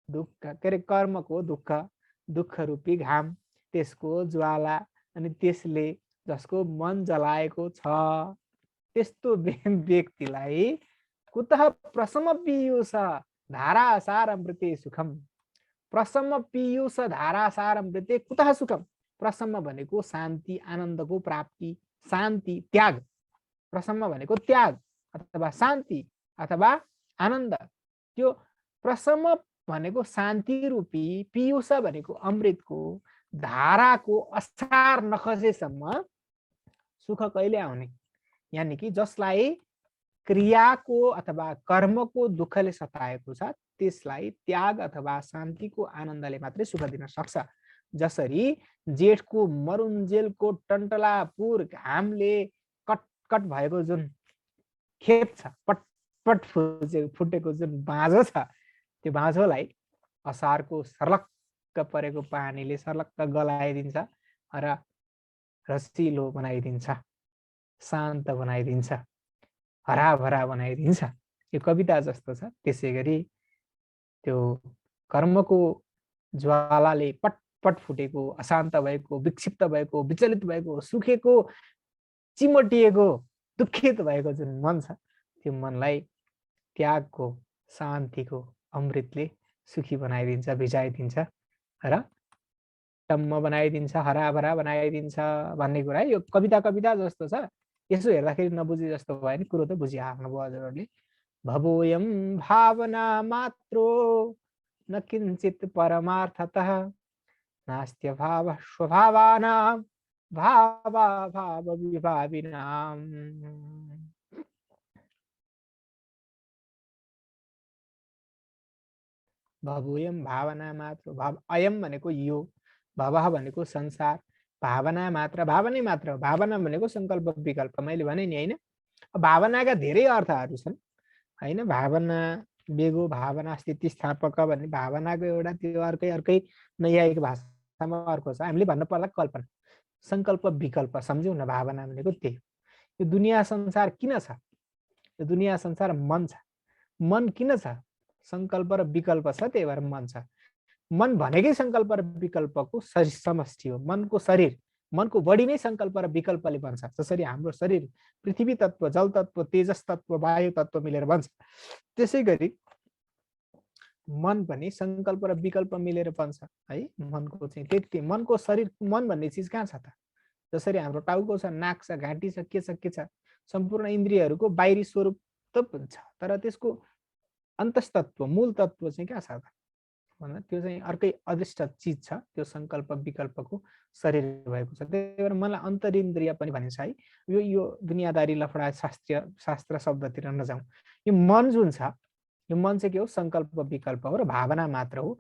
दुःख, के अरे कर्मको दुःख, दुःख रूपी घाम, त्यसको ज्वाला, अनि त्यसले जसको मन जलाएको छ त्यस्तो व्यक्तिलाई कुतः प्रशम पीयूष धारासारमृते सुखम। प्रशम पीयूष धारासारमृते कुतः सुखम। प्रशम भनेको शान्ति, आनन्दको प्राप्ति, शान्ति, त्याग। प्रशम भनेको त्याग अथवा शान्ति अथवा आनन्द। त्यो प्रशम भनेको शान्ति रूपी, पीयूष भनेको अमृतको, धाराको असार नखसेसम्म सुख कहिले आउने। यानी कि जसलाई क्रियाको अथवा कर्मको दुःखले सताएको छ त्यसलाई त्याग अथवा शान्तिको आनन्दले मात्रै सुख दिन सक्छ। जसरी जेठको मरुन्जेलको टन्टलापुर घामले कटकट भएको जुन खेत छ, पटपट फुटेको जुन बाँझो छ, त्यो बाँझोलाई असारको सर्लक्क परेको पानीले सर्लक्क गलाइदिन्छ र रसिलो बनाइदिन्छ, शान्त बनाइदिन्छ, हराभरा बनाइदिन्छ। यो कविता जस्तो छ। त्यसै गरी त्यो कर्मको ज्वालाले पटपट फुटेको, अशान्त भएको, विक्षिप्त भएको, विचलित भएको, सुखेको चिमटिएको दुखित भएको जुन मन छ त्यो मनलाई त्यागको शान्तिको अमृतले सुखी बनाइदिन्छ, भिजाइदिन्छ र टम्म बनाइदिन्छ, हराभरा बनाइदिन्छ भन्ने कुरा है। यो कविता जस्तो छ, यसो हेर्दाखेरि नबुझे जस्तो भयो नि, कुरो त बुझिहाल्नुभयो हजुरहरूले। भवोयम भावना मात्रो न किञ्चित् परमार्थतः नास्त्य भाव स्वभावानां भावा भाव विभाविनां। भवोयम भावना मात्र, भाव अयम भनेको यो, भवः भनेको संसार, भावना मात्र, भावनै मात्र, भावना भनेको संकल्प विकल्प। मैले भने नि हैन, भावनाका धेरै अर्थहरू छन् हैन। भावना बेगो, भावना स्थितिस्थापक भन्ने भावनाको एउटा त्यो अर्कै नैयायिक भाषामा अर्को छ। हामीले भन्न पर्दा कल्पना, संकल्प विकल्प सम्झौँ न। भावना भनेको त्यही। यो दुनिया संसार किन छ? यो दुनिया संसार मन छ। मन किन छ? संकल्प र विकल्प छ, त्यही भएर मन छ। मन भनेकै संकल्प र विकल्पको समष्टि हो। मनको शरीर, मनको बढी नै संकल्प र विकल्पले बन्छ। जसरी हाम्रो शरीर पृथ्वी तत्व, जल तत्व, तेजस तत्व, वायु तत्व मिलेर बन्छ, त्यसै गरी मन पनि संकल्प र विकल्प मिलेर बन्छ है। मनको चाहिँ त्यति, मनको शरीर, मन भन्ने चिज कहाँ छ त? जसरी हाम्रो टाउको छ, नाक छ, घाँटी छ, के छ, सम्पूर्ण इन्द्रियहरूको बाहिरी स्वरूप त छ, तर त्यसको अन्तस्तत्व, मूल तत्व चाहिँ कहाँ छ त भन्दा त्यो चाहिँ अर्कै अदृष्ट चिज छ। त्यो संकल्प विकल्पको शरीर भएको छ। त्यही भएर मलाई अन्तरिन्द्रिय पनि भनिन्छ है। यो दुनियादारी लफडा शास्त्र शब्दतिर नजाउँ। यो मन जुन छ, यो मन चाहिँ के हो? संकल्प विकल्प हो र भावना मात्र हो।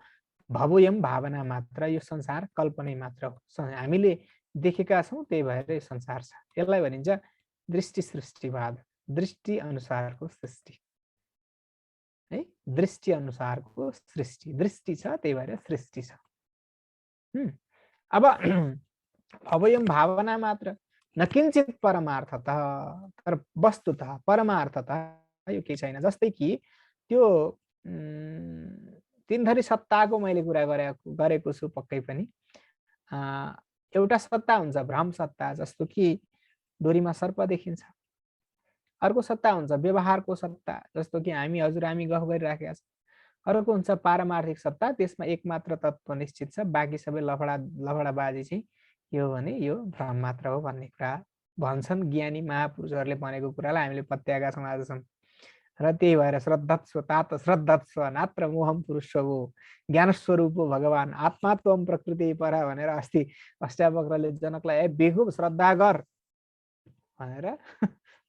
भवोयम भावना मात्र, यो संसार कल्पनै मात्र हो। हामीले देखेका छौँ, त्यही भएर यो संसार छ। यसलाई भनिन्छ दृष्टि सृष्टिवाद, दृष्टि अनुसारको सृष्टि है। दृष्टि अनुसारको सृष्टि, दृष्टि छ त्यही भएर सृष्टि छ। अब भवोयम भावना मात्र न किञ्चित् परमार्थतः, तर वस्तुतः परमार्थतः यो केही छैन। जस्तै कि त्यो तीनथरी सत्ताको मैले कुरा गरेको छु पक्कै पनि। एउटा सत्ता हुन्छ भ्रम सत्ता, जस्तो कि डोरीमा सर्प देखिन्छ। अर्को सत्ता हुन्छ व्यवहारको सत्ता, जस्तो कि हामी गफ गरिराखेका छौँ। अर्को हुन्छ पारमार्थिक सत्ता, त्यसमा एक मात्र तत्त्व निश्चित छ, बाँकी सबै लफडाबाजी चाहिँ यो भने यो भ्रम मात्र हो भन्ने कुरा भन्छन् ज्ञानी महापुरुषहरूले भनेको कुरालाई हामीले पत्याएका छौँ आजसम्म। र त्यही भएर श्रद्धत्स्व तात श्रद्धत्स्व नात्र मोहम पुरुषो ज्ञान स्वरूप भगवान आत्मात्वम प्रकृति परा भनेर अस्ति अष्टावक्रले जनकलाई बेगु श्रद्धा गर भनेर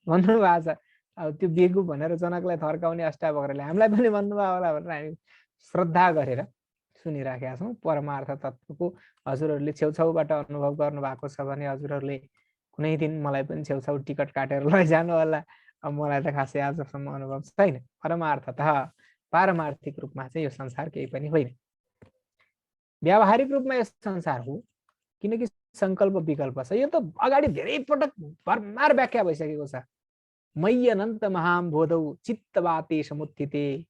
भन्नुभएको छ। अब त्यो बेगु भनेर जनकलाई थर्काउने अष्टावक्रले हामीलाई पनि भन्नुभयो होला भनेर हामी श्रद्धा गरेर सुनिराखेका छौँ। परमार्थ तत्त्वको हजुरहरूले छेउछाउबाट अनुभव गर्नुभएको छ भने हजुरहरूले कुनै दिन मलाई पनि छेउछाउ टिकट काटेर लैजानु होला। अब मलाई त खासै आजसम्म अनुभव छैन। परमार्थतः पारमार्थिक रूपमा चाहिँ यो संसार केही पनि होइन। व्यावहारिक रूपमा यो संसार हो किनकि संकल्प विकल्प छ। यो त अगाडि धेरै पटक भरमार व्याख्या भइसकेको छ। मय्य अनन्त महाम्बोधौ चित्तवाते समुत्थिते,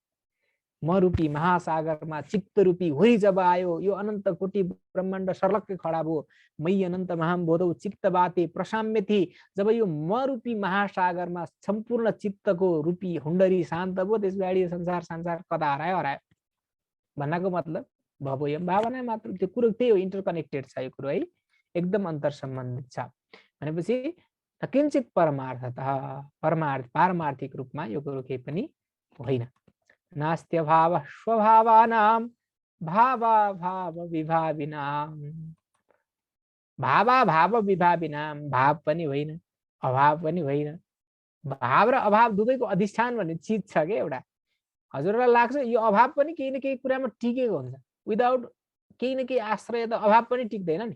म रूपी महासागरमा चित्त रूपी हुरी जब आयो, यो अनन्त कोटि ब्रह्माण्ड सर्लक्कै खडा भयो। मय्य अनन्त महाम्बोधौ चित्तवाते प्रसाम्य थिए, जब यो म रूपी महासागरमा सम्पूर्ण चित्तको रूपी हुन्डरी शान्त भयो, त्यस पछाडि संसार कता हरायो भन्नको मतलब भवोयम भावना मात्र। त्यो कुरो त्यही हो, इन्टरकनेक्टेड छ यो कुरो है, एकदम अन्तर सम्बन्धित छ। भनेपछि किञ्चित परमार्थतः पारमार्थिक रूपमा यो कुरो केही पनि होइन। नास्त्य भाव स्वभावानां भावा भाव विभाविनां, भावा भाव विभाविनां, भाव पनि होइन अभाव पनि होइन। भाव र अभाव दुवैको अधिष्ठान भन्ने चिज छ के एउटा। हजुरलाई लाग्छ यो अभाव पनि केही न केही कुरामा टिकेको हुन्छ, विदाउट केही न केही आश्रय त अभाव पनि टिक्दैन नि।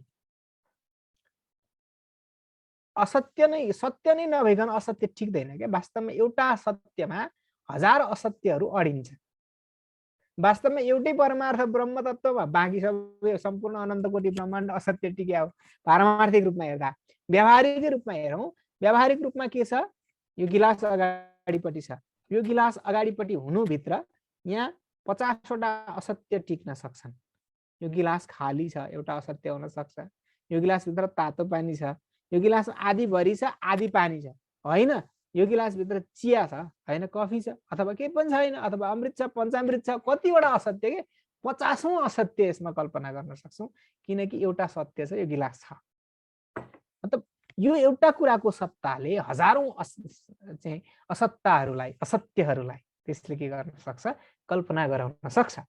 असत्य नै सत्य नै नभइकन असत्य टिक्दैन क्या। वास्तवमा एउटा सत्यमा हजार असत्यहरू अडिन्छ। वास्तवमा एउटै परमार्थ ब्रह्म तत्त्वमा बाँकी सबै सम्पूर्ण अनन्त कोटि ब्रह्माण्ड असत्य टिक्या हो पारमार्थिक रूपमा हेर्दा। व्यावहारिक रूपमा हेरौँ, व्यावहारिक रूपमा के छ? यो गिलास अगाडिपट्टि छ, यो गिलास अगाडिपट्टि हुनुभित्र यहाँ 50वटा असत्य टिक्न सक्छन्। यो गिलास खाली छ, एउटा असत्य हुन सक्छ। यो गिलासभित्र तातो पानी छ, यो गिलास आधी भरि छ आधी पानी छ होइन, यो गिलास भित्र चिया छ होइन, कफी छ अथवा केही पनि छैन, अथवा अमृत छ पञ्चामृत छ, कतिवटा असत्य के 50औं असत्य यसमा कल्पना गर्न सक्छौँ, किनकि एउटा सत्य छ, यो गिलास छ। मतलब यो एउटा कुराको सत्ताले हजारौं चाहिँ असत्ताहरूलाई असत्यहरूलाई त्यसले के गर्न सक्छ, कल्पना गराउन सक्छ।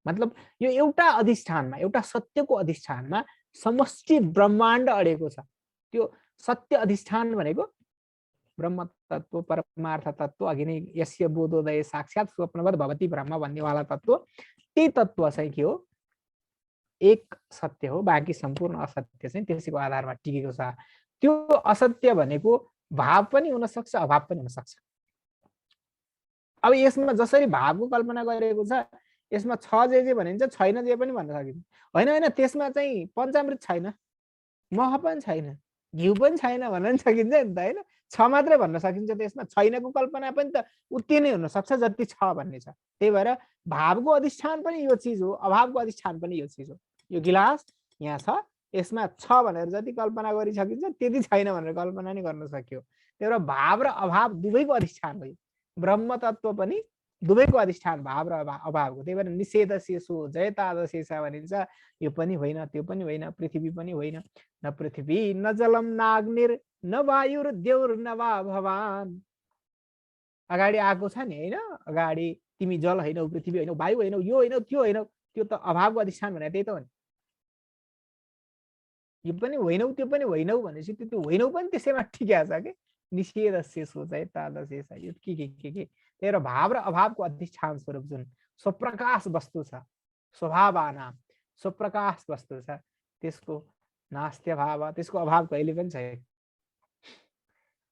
मतलब यो एउटा अधिष्ठानमा, एउटा सत्यको अधिष्ठानमा समष्टि ब्रह्माण्ड अडेको छ। त्यो सत्य अधिष्ठान भनेको ब्रह्म तत्व परमार्थ तत्व, अघि नै यस्य बोधोदय साक्षात् स्वप्नवत् भवति ब्रह्म भन्नेवाला तत्व, त्यही तत्व चाहिँ के हो, एक सत्य हो, बाँकी सम्पूर्ण असत्य चाहिँ त्यसैको आधारमा टिकेको छ। त्यो असत्य भनेको भाव पनि हुन सक्छ अभाव पनि हुन सक्छ। अब यसमा जसरी भावको कल्पना गरेको छ, यसमा छ जे भनिन्छ, छैन जे पनि भन्न सकिन्छ। होइन होइन त्यसमा चाहिँ पञ्चामृत छैन, मह पनि छैन, घिउ पनि छैन भन्न सकिन्छ नि त होइन, छ मात्रै भन्न सकिन्छ। त्यसमा छैनको कल्पना पनि त उति नै हुन सक्छ जति छ भन्ने छ। त्यही भएर भावको अधिष्ठान पनि यो चिज हो, अभावको अधिष्ठान पनि यो चिज हो। यो गिलास यहाँ छ, यसमा छ भनेर जति कल्पना गरिसकिन्छ त्यति छैन भनेर कल्पना नै गर्न सकियो। त्यही भएर भाव र अभाव दुवैको अधिष्ठान हो। ब्रह्म तत्व पनि दुवैको अधिष्ठान भाव र अभावको। त्यही भएर निषेध शेषो जयताद शेष भनिन्छ। यो पनि होइन त्यो पनि होइन, पृथ्वी पनि होइन, न पृथ्वी न जलम न अग्निर न वायुर द्यौर न वा भवान। अगाडि आएको छ नि होइन, अगाडि तिमी जल होइनौ, पृथ्वी होइनौ, वायु होइनौ, यो होइनौ त्यो होइनौ, त्यो त अभावको अधिष्ठान भने त्यही त हो नि। यो पनि होइनौ त्यो पनि होइनौ भनेपछि त्यो होइनौ पनि त्यसैमा ठिक्या छ कि निषेध शेषो जयताद शेष, यो के त्यही भएर भाव र अभावको अधिष्ठान स्वरूप जुन स्वप्रकाश वस्तु छ, स्वभावानाम स्वप्रकाश वस्तु छ, त्यसको नास्त्य भाव, त्यसको अभाव कहिले पनि छैन।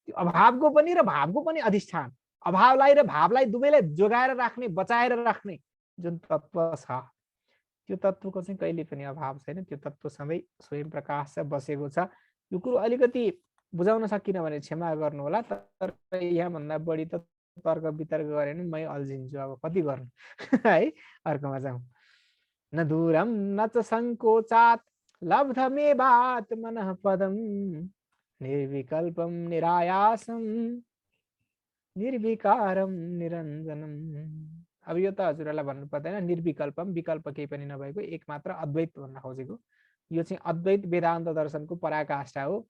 त्यो अभावको पनि र भावको पनि अधिष्ठान, अभावलाई र भावलाई दुवैलाई जोगाएर राख्ने बचाएर राख्ने जुन तत्व छ, त्यो तत्वको चाहिँ कहिले पनि अभाव छैन। त्यो तत्व सधैँ स्वयं प्रकाश छ, बसेको छ। यो कुरो अलिकति बुझाउन सकिन भने क्षमा गर्नु होला, तर यहाँभन्दा बढी त तर्क वितर्क गरे नि मै अल्झिन्छु। अब कति गर्नु है, अर्कोमा जाउँ। न दूरम न च संकोचात् लब्धमेवात् मनः पदम निर्विकल्पम निरायासम निर्विकारम निरञ्जनम। अब यो त हजुरहरूलाई भन्नु पर्दैन, निर्विकल्पम विकल्प केही पनि नभएको एकमात्र अद्वैत भन्न खोजेको। यो चाहिँ अद्वैत वेदान्त दर्शनको पराकाष्ठा हो।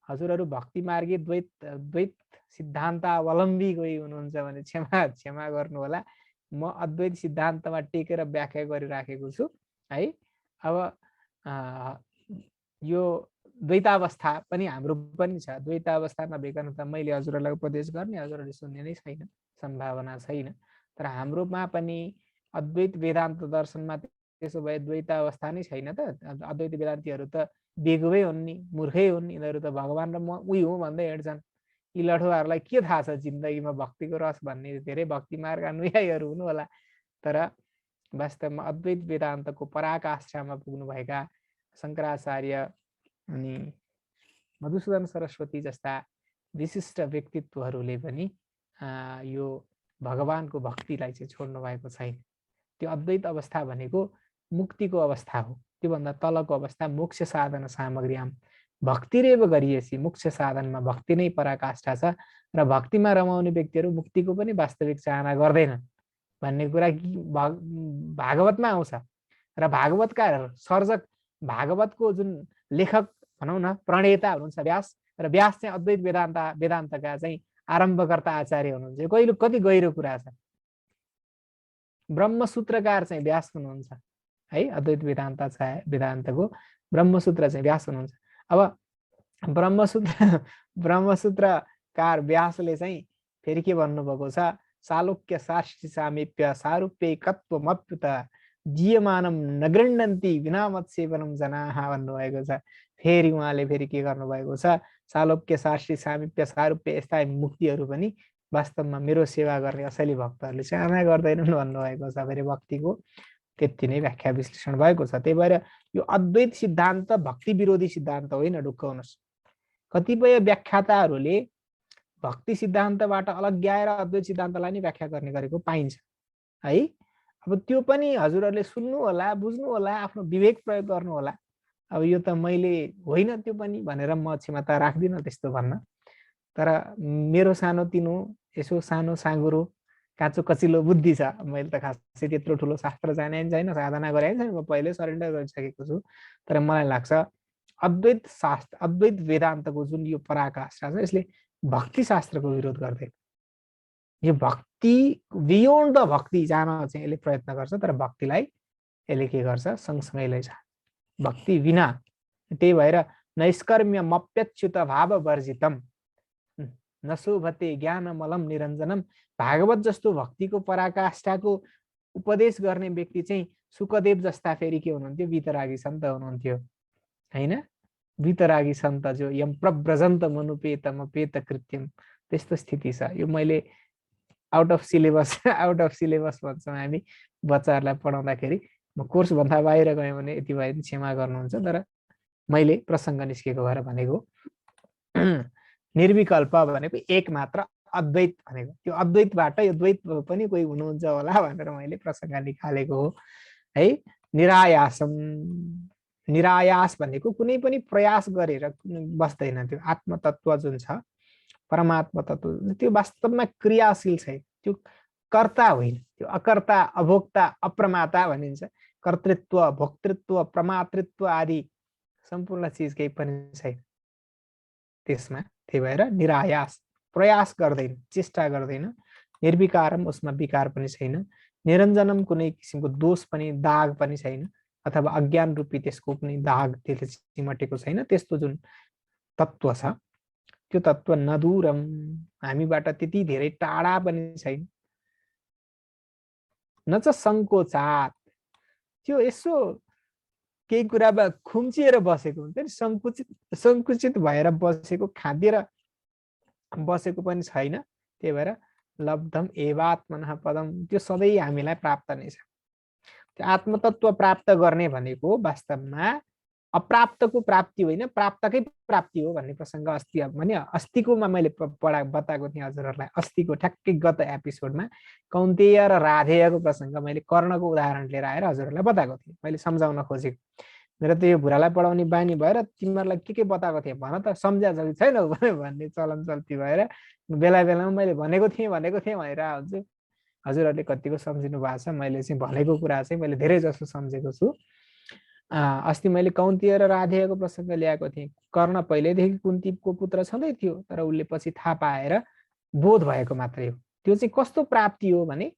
हजुरहरू भक्ति मार्गी द्वैत सिद्धान्तावलम्बी कोही हुनुहुन्छ भने क्षमा गर्नु होला, म अद्वैत सिद्धान्तमा टेकेर व्याख्या गरिराखेको छु है। अब यो द्वैतावस्था पनि हाम्रो पनि छ। द्वैतावस्था नभइकन त मैले हजुरहरूलाई उपदेश गर्ने, हजुरहरूले सुन्ने नै छैन, सम्भावना छैन। तर हाम्रोमा पनि अद्वैत वेदान्त दर्शनमा त्यसो भए द्वैतावस्था नै छैन त। अद्वैत वेदान्तीहरू त बेगुबै हुन् नि, मूर्खै हुन्, यिनीहरू त भगवान र म उही हो भन्दै हिँड्छन्। यी लठुवाहरूलाई के थाहा छ जिन्दगीमा भक्तिको रस भन्ने। धेरै भक्ति मार्ग अनुयायीहरू हुनु होला, तर वास्तवमा अद्वैत वेदान्तको पराकाष्ठामा पुग्नुभएका शङ्कराचार्य अनि मधुसूदन सरस्वती जस्ता विशिष्ट व्यक्तित्वहरूले पनि यो भगवानको भक्तिलाई चाहिँ छोड्नु भएको छैन। त्यो अद्वैत अवस्था भनेको मुक्तिको अवस्था हो। त्योभन्दा तलको अवस्था मोक्ष साधन सामग्र्याम भक्तिरेव गरिएसी, मोक्ष साधनमा भक्ति नै पराकाष्ठा छ र भक्तिमा रमाउने व्यक्तिहरू मुक्तिको पनि वास्तविक चाहना गर्दैनन् भन्ने कुरा भागवतमा आउँछ। र भागवतका सर्जक, भागवतको जुन लेखक भनौँ न प्रणेता हुनुहुन्छ व्यास, र व्यास चाहिँ अद्वैत वेदान्तका चाहिँ आरम्भकर्ता आचार्य हुनुहुन्छ। कहिले कति गहिरो कुरा छ। ब्रह्मसूत्रकार चाहिँ व्यास हुनुहुन्छ है, अद्वैत वेदान्तको ब्रह्मसूत्र चाहिँ व्यास हुनुहुन्छ। अब ब्रह्मसूत्रकार व्यासले चाहिँ फेरि के भन्नुभएको छ, सालोक्य साक्षी सामीप्य सारूप्यकत्वमप्युत जीयमानम नगृह्णन्ति विना मत्सेवनम जनाः भन्नुभएको छ। फेरि उहाँले फेरि के गर्नुभएको छ, सालोक्य साक्षी सामीप्य सारूप्य यस्ता मुक्तिहरू पनि वास्तवमा मेरो सेवा गर्ने असली भक्तहरूले चाहना गर्दैनन् भन्नुभएको छ। फेरि भक्तिको त्यति नै व्याख्या विश्लेषण भएको छ। त्यही भएर यो अद्वैत सिद्धान्त भक्ति विरोधी सिद्धान्त होइन, ढुक्काउनुहोस्। कतिपय व्याख्याताहरूले भक्ति सिद्धान्तबाट अलग्याएर अद्वैत सिद्धान्तलाई नै व्याख्या गर्ने गरेको पाइन्छ है। अब त्यो पनि हजुरहरूले सुन्नु होला, बुझ्नु होला, आफ्नो विवेक प्रयोग गर्नु होला। अब यो त मैले होइन त्यो पनि भनेर म क्षमता राख्दिनँ त्यस्तो भन्न। तर मेरो सानोतिनो यसो सानो साँगुरो काँचो कचिलो बुद्धि छ। मैले त खासै त्यत्रो ठुलो शास्त्र जाने पनि छैन, साधना गरे पनि छैन, म पहिल्यै सरेन्डर गरिसकेको छु। तर मलाई लाग्छ अद्वैत शास्त्र, अद्वैत वेदान्तको जुन यो पराकाष्ठा छ यसले भक्ति शास्त्रको विरोध गर्दैन। यो भक्ति बियोन्ड द भक्ति जान चाहिँ यसले प्रयत्न गर्छ, तर भक्तिलाई यसले के गर्छ सँगसँगै लैजान्छ। भक्ति बिना, त्यही भएर नैष्कर्म्यमप्यच्युत भाव वर्जितम नशोभते ज्ञानमलम निरञ्जनम। भागवत जस्तो भक्तिको पराकाष्ठाको उपदेश गर्ने व्यक्ति चाहिँ सुकदेव जस्ता फेरि के हुनुहुन्थ्यो, वितरागी सन्त हुनुहुन्थ्यो हैन। वितरागी सन्त जो यम प्रव्रजन्त मनुपेतम पेत कृत्यम, त्यस्तो स्थिति छ। यो मैले आउट अफ सिलेबस भन्छौँ हामी बच्चाहरूलाई पढाउँदाखेरि। म कोर्स भन्दा बाहिर गएँ भने यति भए क्षमा गर्नुहुन्छ, तर मैले प्रसङ्ग निस्केको भएर भनेको। निर्विकल्प भनेको एक मात्र अद्वैत भनेको, त्यो अद्वैतबाट यो द्वैत पनि कोही हुनुहुन्छ होला भनेर मैले प्रसङ्ग निकालेको हो है। निरायासम, निरायास भनेको कुनै पनि प्रयास गरेर बस्दैन। त्यो आत्मतत्व जुन छ, परमात्मा तत्व, त्यो वास्तवमा क्रियाशील छैन, त्यो कर्ता होइन, त्यो अकर्ता अभोक्ता अप्रमाता भनिन्छ। कर्तृत्व भोक्तृत्व प्रमातृत्व आदि सम्पूर्ण चिज केही पनि छैन त्यसमा। त्यही भएर निरायास, प्रयास गर्दैन, चेष्टा गर्दैन। निर्विकारम, उसमा विकार पनि छैन। निरञ्जनम, कुनै किसिमको दोष पनि दाग पनि छैन, अथवा अज्ञान रूपी त्यसको कुनै दाग त्यसले चिमटेको छैन। त्यस्तो जुन तत्व छ त्यो तत्व नदूरम, हामीबाट त्यति धेरै टाढा पनि छैन। न च सङ्कोचात, त्यो यसो केही कुरामा खुम्चिएर बसेको हुन्छ नि, सङ्कुचित भएर बसेको, खाँदिएर बसेको पनि छैन। त्यही भएर लब्धम एवात्मनः पदम, त्यो सधैँ हामीलाई प्राप्त नै छ। त्यो आत्मतत्व प्राप्त गर्ने भनेको वास्तवमा अप्राप्तको प्राप्ति होइन, प्राप्तकै प्राप्ति हो भन्ने प्रसङ्ग अस्ति भने अस्तिकोमा मैले बताएको थिएँ हजुरहरूलाई। अस्तिको ठ्याक्कै गत एपिसोडमा कौन्तेय र राधेयको प्रसङ्ग मैले कर्णको उदाहरण लिएर आएर हजुरहरूलाई बताएको थिएँ। मैले सम्झाउन खोजेको, मेरो त यो बुढालाई पढाउने बानी भएर तिमीहरूलाई के बताएको थिएँ भन त, सम्झ्या छ कि छैनौ भन्ने चलन चल्ती भएर बेला बेलामा मैले भनेको थिएँ भनेर हुन्छ। हजुरहरूले कतिको सम्झिनु भएको छ, मैले चाहिँ भनेको कुरा चाहिँ मैले धेरै जसो सम्झेको छु। अस्ति मैले कौन्तेय र राधेयको प्रसङ्ग ल्याएको थिएँ। कर्ण पहिल्यैदेखि कुन्तीको पुत्र छँदै थियो, तर उसले पछि थाहा पाएर बोध भएको मात्रै हो। त्यो चाहिँ कस्तो प्राप्ति हो भने,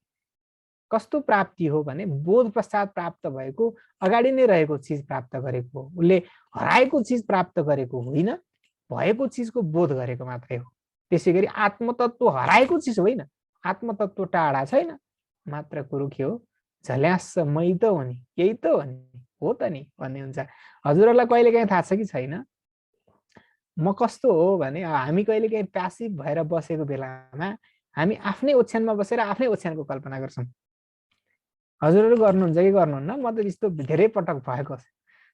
कस्तो प्राप्ति हो भने बोध पश्चात प्राप्त भएको, अगाडि नै रहेको चिज प्राप्त गरेको हो। उसले हराएको चिज प्राप्त गरेको होइन, भएको चिजको बोध गरेको मात्रै हो। त्यसै गरी आत्मतत्व हराएको चिज होइन, आत्मतत्व टाढा छैन, मात्र कुरो के हो, झल्यास मै त हो नि, यही त हो त नि भन्ने हुन्छ। हजुरहरूलाई कहिलेकाहीँ थाहा छ कि छैन, म कस्तो हो भने हामी कहिलेकाहीँ प्यासिभ भएर बसेको बेलामा हामी आफ्नै ओछ्यानमा बसेर आफ्नै ओछ्यानको कल्पना गर्छौँ। हजुरहरू गर्नुहुन्छ कि गर्नुहुन्न, म त यस्तो धेरै पटक भएको छ।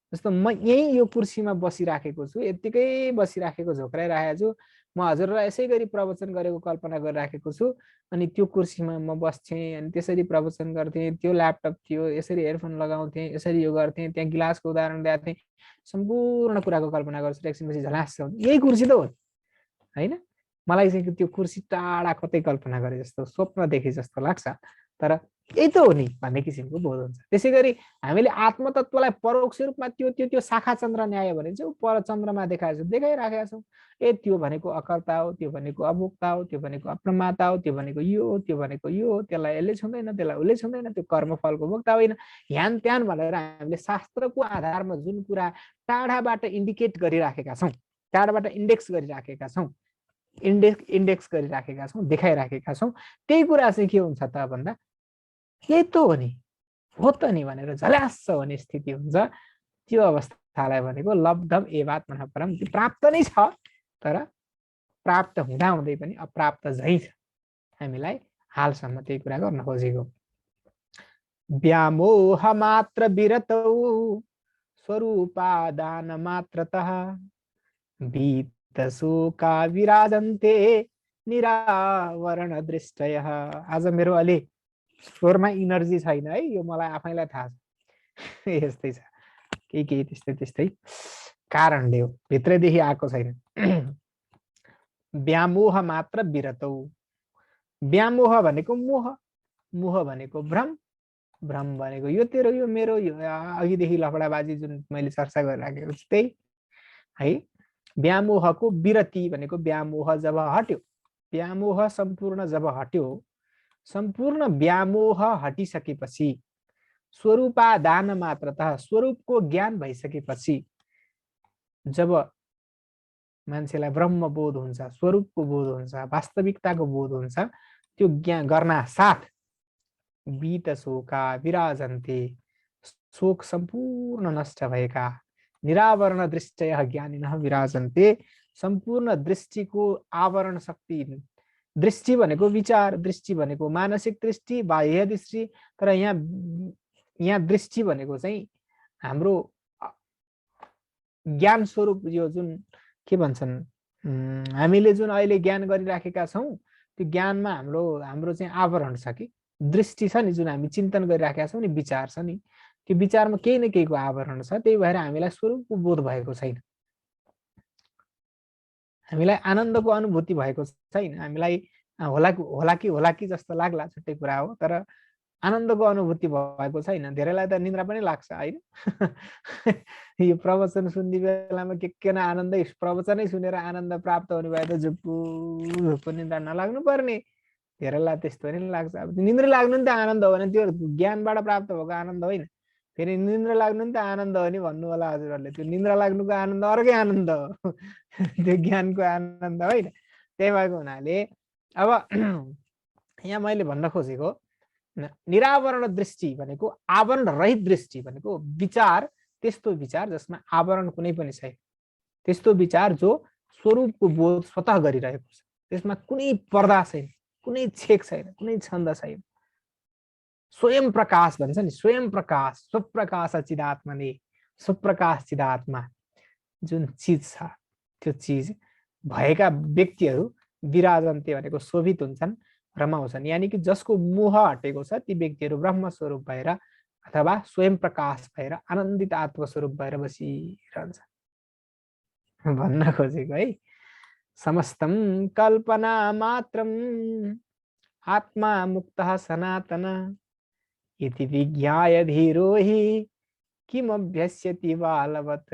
जस्तो म यहीँ यो कुर्सीमा बसिराखेको छु, यत्तिकै बसिराखेको, झोक्राइराखेको छु, म हजुरलाई यसै गरी प्रवचन गरेको कल्पना गरिराखेको छु। अनि त्यो कुर्सीमा म बस्थेँ, अनि त्यसरी प्रवचन गर्थेँ, त्यो ल्यापटप थियो, यसरी एयरफोन लगाउँथेँ, यसरी यो गर्थेँ, त्यहाँ गिलासको उदाहरण दिएको थिएँ, सम्पूर्ण कुराको कल्पना गर्छु। एकछिनपछि झलास यही कुर्सी त हो होइन। मलाई चाहिँ त्यो कुर्सी टाढा कतै कल्पना गरे जस्तो, स्वप्न देखे जस्तो लाग्छ, तर यही त हो नि भन्ने किसिमको बोध हुन्छ। त्यसै गरी हामीले आत्मतत्वलाई परोक्ष रूपमा त्यो शाखा चन्द्र न्याय भने चाहिँ पर चन्द्रमा देखाइराखेका छौँ। त्यो भनेको अकर्ता हो, त्यो भनेको अभोक्ता हो, त्यो भनेको अप्रमाता हो, त्यो भनेको यो हो, त्यो भनेको यो हो, त्यसलाई यसले छुँदैन, त्यसलाई उसले छुँदैन, त्यो कर्मफलको भोक्ता होइन, ह्यान त्यान भनेर हामीले शास्त्रको आधारमा जुन कुरा टाढाबाट इन्डिकेट गरिराखेका छौँ, टाढाबाट इन्डेक्स गरिराखेका छौँ, देखाइराखेका छौँ, त्यही कुरा चाहिँ के हुन्छ त भन्दा यही त हो नि, हो त नि भनेर झल्यास हुने स्थिति हुन्छ। त्यो अवस्थालाई भनेको लब्धम एवात्मनः परम, प्राप्त नै छ, तर प्राप्त हुँदाहुँदै पनि अप्राप्त झै छ। हामीलाई हालसम्म त्यही कुरा गर्न खोजेको। व्यामोह मात्र विरतौ स्वरूपादान मात्रतः भीतशोका विराजन्ते निरावरण दृष्टयः। आज मेरो अलि स्वरमा इनर्जी छैन है, यो मलाई आफैलाई थाहा छ, यस्तै छ। केही केही त्यस्तै त्यस्तै कारणले हो, भित्रैदेखि आएको छैन। व्यामोह मात्र विरतौ। व्यामोह भनेको मोह, मोह भनेको भ्रम, भ्रम भनेको यो तेरो यो मेरो, यो अघिदेखि लफडाबाजी जुन मैले चर्चा गरिराखेको छु त्यही है। व्यामोहको विरति भनेको व्यामोह जब हट्यो, व्यामोह सम्पूर्ण जब हट्यो, सम्पूर्ण व्यामोह हटिसकेपछि, स्वरूपादान मात्रतः स्वरूपको ज्ञान भइसकेपछि जब मान्छेलाई ब्रह्म बोध हुन्छ, स्वरूपको बोध हुन्छ, वास्तविकताको बोध हुन्छ, त्यो ज्ञान गर्न साथ बीत शोका विराजन्ते, शोक सम्पूर्ण नष्ट भएका, निरावरण दृष्टय ज्ञानिनः विराजन्ते, सम्पूर्ण दृष्टिको आवरण शक्ति, दृष्टि भनेको विचार, दृष्टि भनेको मानसिक दृष्टि, बाह्य दृष्टि, तर यहाँ दृष्टि भनेको चाहिँ हाम्रो ज्ञान स्वरूप, यो जुन के भन्छन् हामीले जुन अहिले ज्ञान गरिराखेका छौँ त्यो ज्ञानमा हाम्रो चाहिँ आवरण छ कि दृष्टि छ नि, जुन हामी चिन्तन गरिराखेका छौँ नि, विचार छ नि, त्यो विचारमा केही न केहीको आवरण छ, त्यही भएर हामीलाई स्वरूपको बोध भएको छैन, हामीलाई आनन्दको अनुभूति भएको छैन, हामीलाई होला कि जस्तो लाग्ला, छुट्टै कुरा हो, तर आनन्दको अनुभूति भएको छैन। धेरैलाई त निन्द्रा पनि लाग्छ होइन। यो प्रवचन सुन्ने बेलामा के न आनन्दै, प्रवचनै सुनेर आनन्द प्राप्त हुने भए त झुप्पु निन्द्रा नलाग्नु पर्ने, धेरैलाई त्यस्तो पनि लाग्छ। अब निन्द्रा लाग्नु नि त आनन्द हो भने त्यो ज्ञानबाट प्राप्त भएको आनन्द होइन, फेरि निन्द्रा लाग्नु नि त आनन्द हो नि भन्नु होला हजुरहरूले, त्यो निन्द्रा लाग्नुको आनन्द अर्कै आनन्द हो, त्यो ज्ञानको आनन्द होइन। त्यही भएको हुनाले अब यहाँ मैले भन्न खोजेको निरावरण दृष्टि भनेको आवरण रहित दृष्टि भनेको विचार, त्यस्तो विचार जसमा आवरण कुनै पनि छैन, त्यस्तो विचार जो स्वरूपको बोध स्वतः गरिरहेको छ, त्यसमा कुनै पर्दा छैन, कुनै छेक छैन, कुनै छन्द छैन, स्वयं प्रकाश भन्छ नि, स्वयं प्रकाश, स्वप्रकाश चिदात्मने, स्वप्रकाश चिदात्मा जुन चिज छ त्यो चिज भएका व्यक्तिहरू विराजन्ते भनेको शोभित हुन्छन्, रमाउँछन्, यानी कि जसको मोह हटेको छ ती व्यक्तिहरू ब्रह्म स्वरूप भएर अथवा स्वयं प्रकाश भएर आनन्दित आत्मस्वरूप भएर बसिरहन्छ भन्न खोजेको है। समस्तम कल्पना मात्रम आत्मा मुक्तः सनातन इति विज्ञाय धीरो हि किम अभ्यस्यति बालवत।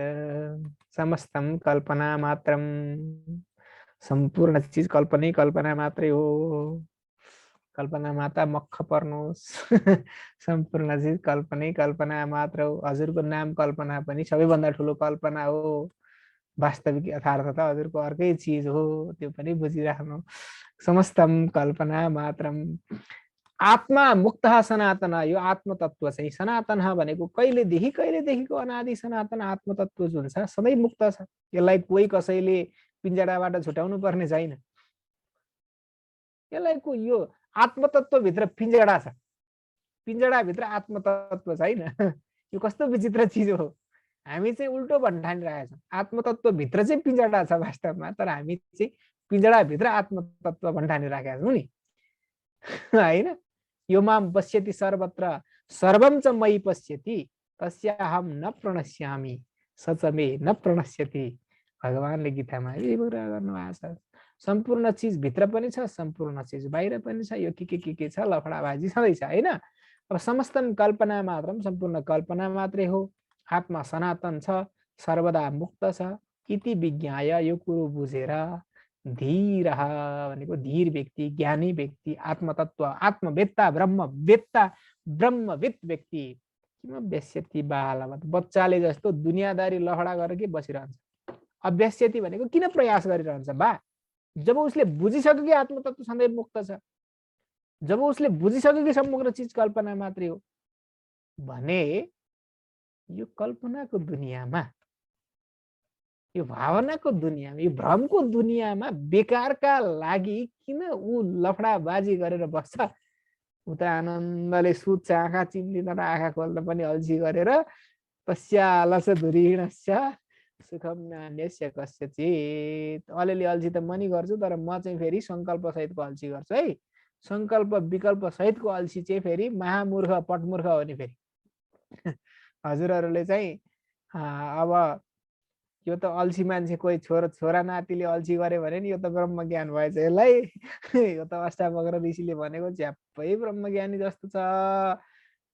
समस्तम कल्पना मात्रम, सम्पूर्ण चीज कल्पनै कल्पना मात्रै हो, कल्पना माता मक्ख पर्नुहोस्। सम्पूर्ण चीज कल्पनै कल्पना मात्र हो, हजुरको नाम कल्पना पनि सबैभन्दा ठुलो कल्पना हो, वास्तविक यथार्थ त हजुरको अर्कै चीज हो, त्यो पनि बुझिराख्नु। समस्तम कल्पना मात्रम आत्मा मुक्त सनातन, यो आत्मतत्व चाहिँ सनातन भनेको कहिलेदेखिको अनादि सनातन आत्मतत्व जुन छ सधैँ मुक्त छ, यसलाई कोही कसैले पिंजडाबाट छुटाउनु पर्ने छैन, यसलाई को यो आत्मतत्वभित्र पिंजडा छ, पिंजडाभित्र आत्मतत्व छैन। यो कस्तो विचित्र चिज हो, हामी चाहिँ उल्टो भन्ठानिरहेका छौँ, आत्मतत्वभित्र चाहिँ पिंजडा छ वास्तवमा, तर हामी चाहिँ पिंजडाभित्र आत्मतत्व भन्ठानिरहेका छौँ नि होइन। यो माम पश्यति सर्वत्र सर्वम च मयि पश्यति तस्याहम न प्रणश्यामि सच मे न प्रणश्यति, भगवानले गीतामा यही कुरा गर्नुभएको छ। सम्पूर्ण चीज भित्र पनि छ, सम्पूर्ण चीज बाहिर पनि छ, यो के छ लफडाबाजी छँदैछ होइन। अब समस्तम कल्पना मात्रम, सम्पूर्ण कल्पना मात्रै हो, आत्मा सनातन छ, सर्वदा मुक्त छ, इति विज्ञाय, यो कुरो बुझेर धीर भनेको धीर व्यक्ति, ज्ञानी व्यक्ति, आत्मतत्व आत्मवेत्ता ब्रह्मविद व्यक्ति किम व्यस्यति बालवत, बच्चाले जस्तो दुनियादारी लफडा गरेर के बसिरहन्छ। अभ्यस्यति भनेको किन प्रयास गरिरहन्छ बा, जब उसले बुझिसक्यो कि आत्मतत्व सधैँ मुक्त छ, जब उसले बुझिसक्यो कि समग्र चीज कल्पना मात्रै हो भने यो कल्पनाको दुनियाँमा, यो भावनाको दुनियाँमा, यो भ्रमको दुनियाँमा बेकारका लागि किन ऊ लफडाबाजी गरेर बस्छ। ऊ त आनन्दले सुत्छ, आँखा चिम्लिँदैन, आँखा खोल्न पनि अल्छी गरेर पश्यालस धुरीणस्य सुखम नान्यस्य कस्यचित्। अलिअलि अल्छी त म नि गर्छु, तर म चाहिँ फेरि सङ्कल्प सहितको अल्छी गर्छु है। सङ्कल्प विकल्प सहितको अल्छी चाहिँ फेरि महामूर्ख पटमूर्ख हो नि फेरि। हजुरहरूले चाहिँ अब यो त अल्छी मान्छे कोही छोरा नातिले अल्छी गरे भने नि यो त ब्रह्मज्ञान भएछ यसलाई यो त अष्टावक्र ऋषिले भनेको झ्याप्पै ब्रह्मज्ञानी जस्तो छ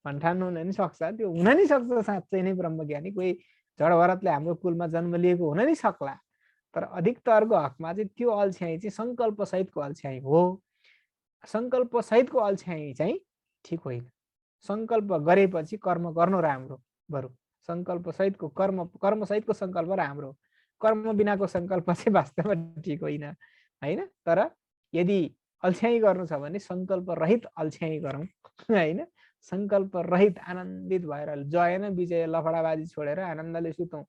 भन्ठान्नु हुन नि सक्छ त्यो हुन नि सक्छ साँच्चै नै ब्रह्मज्ञानी कोही जड भरतले हाम्रो कुलमा जन्म लिएको हुन नि सक्ला तर अधिकतरको हकमा चाहिँ त्यो अल्छ्याइ चाहिँ सङ्कल्प सहितको अल्छ्याइ हो सङ्कल्प सहितको अल्छ्याइ चाहिँ ठिक होइन सङ्कल्प गरेपछि कर्म गर्नु राम्रो बरु सङ्कल्प सहितको कर्म सहितको सङ्कल्प राम्रो कर्म बिनाको सङ्कल्प चाहिँ वास्तवमा ठिक होइन होइन तर यदि अल्छ्याइ गर्नु छ भने सङ्कल्प रहित अल्छ्याइ गरौँ होइन सङ्कल्प रहित आनन्दित भएर जयन विजय लफडाबाजी छोडेर आनन्दले सुतौँ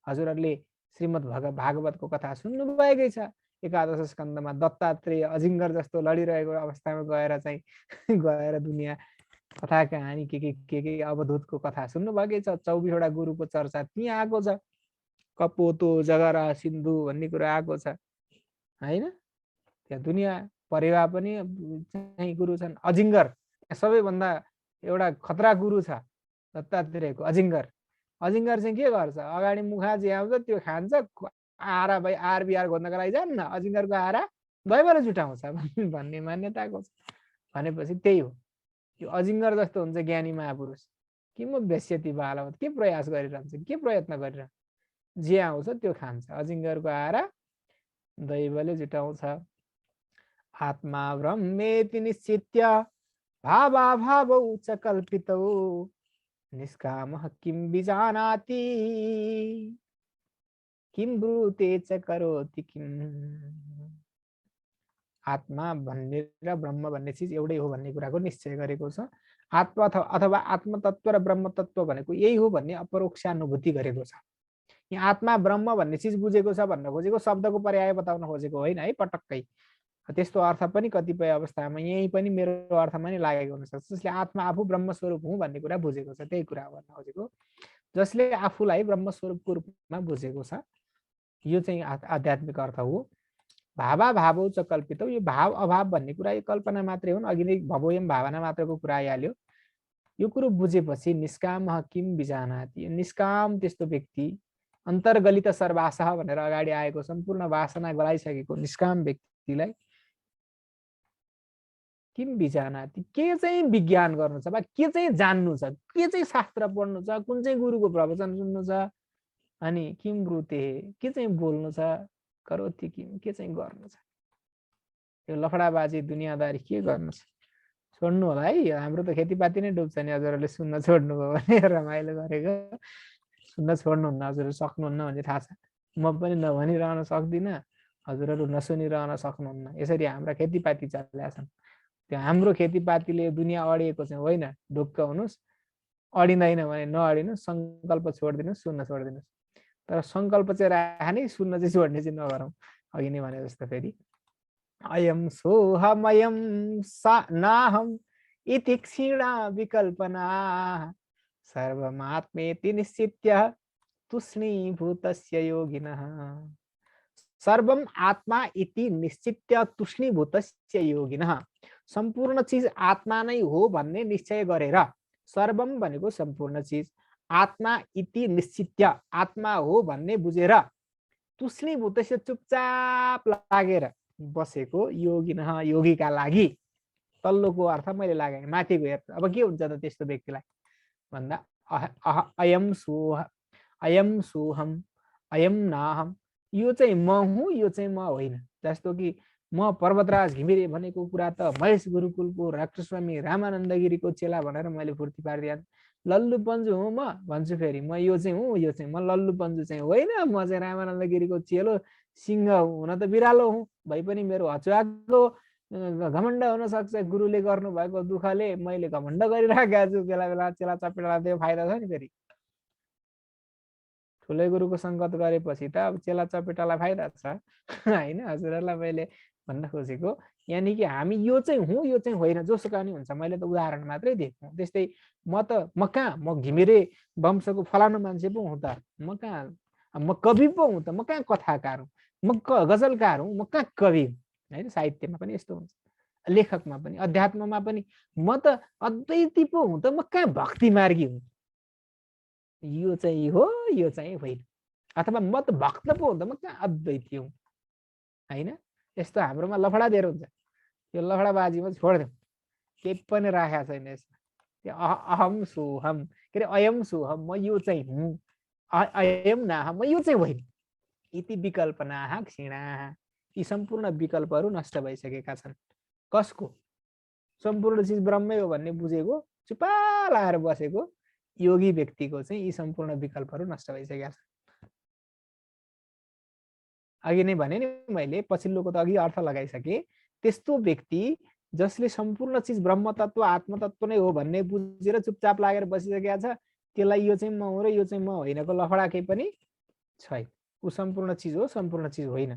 हजुरहरूले श्रीमद् भागवतको कथा सुन्नुभएकै छ एकादश स्कन्दमा दत्तात्रेय अजिङ्गर जस्तो लडिरहेको अवस्थामा गएर चाहिँ गएर दुनियाँ कथा कहानी के अवधूतको कथा सुन्नुभएकै छ 24वटा गुरुको चर्चा त्यहाँ आएको छ कपोतो जगरा सिन्धु भन्ने कुरा आएको छ होइन त्यहाँ दुनियाँ परिवार पनि चाहिँ गुरु छन् अजिङ्गर सबैभन्दा एउटा खतरा गुरु छ दत्तात्रेयको अजिङ्गर अजिङ्गर चाहिँ के गर्छ अगाडि मुखा जे आउँछ त्यो खान्छ आरा भाइ आर बिहार खोज्नको लागि जान्न अजिङ्गरको आरा भइबाट जुटाउँछ भन्ने मान्यताको छ भनेपछि त्यही हो यो अजिङ्गर जस्तो हुन्छ ज्ञानी महापुरुष कि म बेस्यती बालवत के प्रयास गरिरहन्छ के प्रयत्न गरिरहन्छ जे आउँछ त्यो खान्छ अजिङ्गरको आरा दैवले जुटाउँछ आत्मा ब्रह्मेति निश्चित्य भावाभावौ च कल्पितौ निष्कामः किं विजानाति किं ब्रूते च करोति किं आत्मा भन्ने र ब्रह्म भन्ने चिज एउटै हो भन्ने कुराको निश्चय गरेको छ आत्मा अथवा आत्मतत्व र ब्रह्मतत्व भनेको यही हो भन्ने अपरोक्षानुभूति गरेको छ यहाँ आत्मा ब्रह्म भन्ने चिज बुझेको छ भन्न खोजेको शब्दको पर्याय बताउन खोजेको होइन है पटक्कै त्यस्तो अर्थ पनि कतिपय अवस्थामा यही पनि मेरो अर्थमा नि लागेको हुनसक्छ जसले आत्मा आफू ब्रह्मस्वरूप हुँ भन्ने कुरा बुझेको छ त्यही कुरा भन्न खोजेको जसले आफूलाई ब्रह्मस्वरूपको रूपमा बुझेको छ यो चाहिँ आध्यात्मिक अर्थ हो भावाभावौ च कल्पितौ यो भाव अभाव भन्ने कुरा यो कल्पना मात्रै हुन् अघि नै भवोयम भावना मात्रको कुरा आइहाल्यो यो कुरो बुझेपछि निष्कामः किं विजानाति निष्काम त्यस्तो व्यक्ति अन्तर्गलित सर्वासः भनेर अगाडि आएको सम्पूर्ण वासना गलाइसकेको निष्काम व्यक्तिलाई किम विजानाति के चाहिँ विज्ञान गर्नु छ वा के चाहिँ जान्नु छ के चाहिँ शास्त्र पढ्नु छ कुन चाहिँ गुरुको प्रवचन सुन्नु छ अनि किम ब्रुते के चाहिँ बोल्नु छ करोति किम के चाहिँ गर्नु छ यो लफडाबाजी दुनियाँदारी के गर्नु छ छोड्नु होला है हाम्रो त खेतीपाती नै डुब्छ नि हजुरहरूले सुन्न छोड्नुभयो भने रमाइलो गरेको सुन्न छोड्नुहुन्न हजुरहरू सक्नुहुन्न भन्ने थाहा छ म पनि नभनिरहन सक्दिनँ हजुरहरू नसुनिरहन सक्नुहुन्न यसरी हाम्रा खेतीपाती चलेका छन् त्यो हाम्रो खेतीपातीले दुनियाँ अडिएको चाहिँ होइन ढुक्क हुनुहोस् अडिँदैन भने नअडिनुहोस् सङ्कल्प छोडिदिनुहोस् सुन्न छोडिदिनुहोस् तर सङ्कल्प चाहिँ राख्ने सुन्न चाहिँ छोड्ने चाहिँ नगरौँ अघि नै भने जस्तो फेरि अयम सोहमयम नाहम इति क्षीणा विकल्पना सर्वमात्मेति निश्चित्य तुष्णीभूतस्य योगिनः सर्वम आत्मा इति निश्चित्य तुष्णीभूतस्य योगिनः सम्पूर्ण चीज आत्मा नै हो भन्ने निश्चय गरेर सर्वम भनेको सम्पूर्ण चीज आत्मा इति निश्चित्य आत्मा हो भन्ने बुझेर तुष्णीभूतस्य चुपचाप लागेर बसेको योगिनः योगीका लागि तल्लोको अर्थ मैले लगाएँ माथिको हेर्छु अब के हुन्छ त त्यस्तो व्यक्तिलाई भन्दा अयम सोहम अयम नाहम यो चाहिँ म हुँ यो चाहिँ म होइन जस्तो कि म पर्वतराज घिमिरे भनेको कुरा त महेश गुरुकुलको राक्षस्वामी रामानन्दगिरीको चेला भनेर मैले फुर्ती पारिदिएँ लल्लु पन्जु हुँ म भन्छु फेरि म यो चाहिँ हुँ यो चाहिँ म लल्लु पन्जु चाहिँ होइन म चाहिँ रामानन्दगिरीको चेलो सिंह हुन त बिरालो हुँ भइ पनि मेरो हचुवाको घमण्ड हुन सक्छ गुरुले गर्नु भएको दुःखले मैले घमण्ड गरिराखेको छु बेला बेला चेला चपेटालाई त्यो फाइदा छ नि फेरि ठुलै गुरुको सङ्गत गरेपछि त अब चेला चपेटालाई फाइदा छ होइन हजुरहरूलाई मैले भन्न खोजेको यानि कि हामी यो चाहिँ हुँ यो चाहिँ होइन जोसुकै नि हुन्छ मैले त उदाहरण मात्रै दिएको त्यस्तै म घिमिरे वंशको फलानु मान्छे पो हुँ त म कहाँ म कवि पो हुँ त म कहाँ कथाकार हुँ म गजलकार हुँ म कहाँ कवि हुँ होइन साहित्यमा पनि यस्तो हुन्छ लेखकमा पनि अध्यात्ममा पनि म त अद्वैती पो हुँ त म कहाँ भक्ति मार्गी हुँ यो चाहिँ हो, यो चाहिँ होइन। अथवा म त भक्त पो हुँ त, म कहाँ अद्वैती हुँ होइन। यस्तो हाम्रोमा लफडा दिएर हुन्छ। यो लफडाबाजीमा छोडिदिउँ, केही पनि राखेको छैन यसमा। त्यो अहम सोहम के अरे अयम सोहम, म यो चाहिँ हुँ, अयम नाहम, म यो चाहिँ होइन, इति विकल्पनाः क्षीणाः। यी सम्पूर्ण विकल्पहरू नष्ट भइसकेका छन्। कसको? सम्पूर्ण चिज ब्रह्मै हो भन्ने बुझेको, चुपा लाएर बसेको योगी व्यक्तिको चाहिँ यी सम्पूर्ण विकल्पहरू नष्ट भइसकेका छन्। अघि नै भने नि मैले, पछिल्लोको त अघि अर्थ लगाइसके। त्यस्तो व्यक्ति जसले सम्पूर्ण चिज ब्रह्म तत्व आत्मतत्व नै हो भन्ने बुझेर चुपचाप लागेर बसिसकेका छ, त्यसलाई यो चाहिँ म हो र यो चाहिँ म होइनको लफडा केही पनि छैन। ऊ सम्पूर्ण चिज हो, सम्पूर्ण चिज होइन।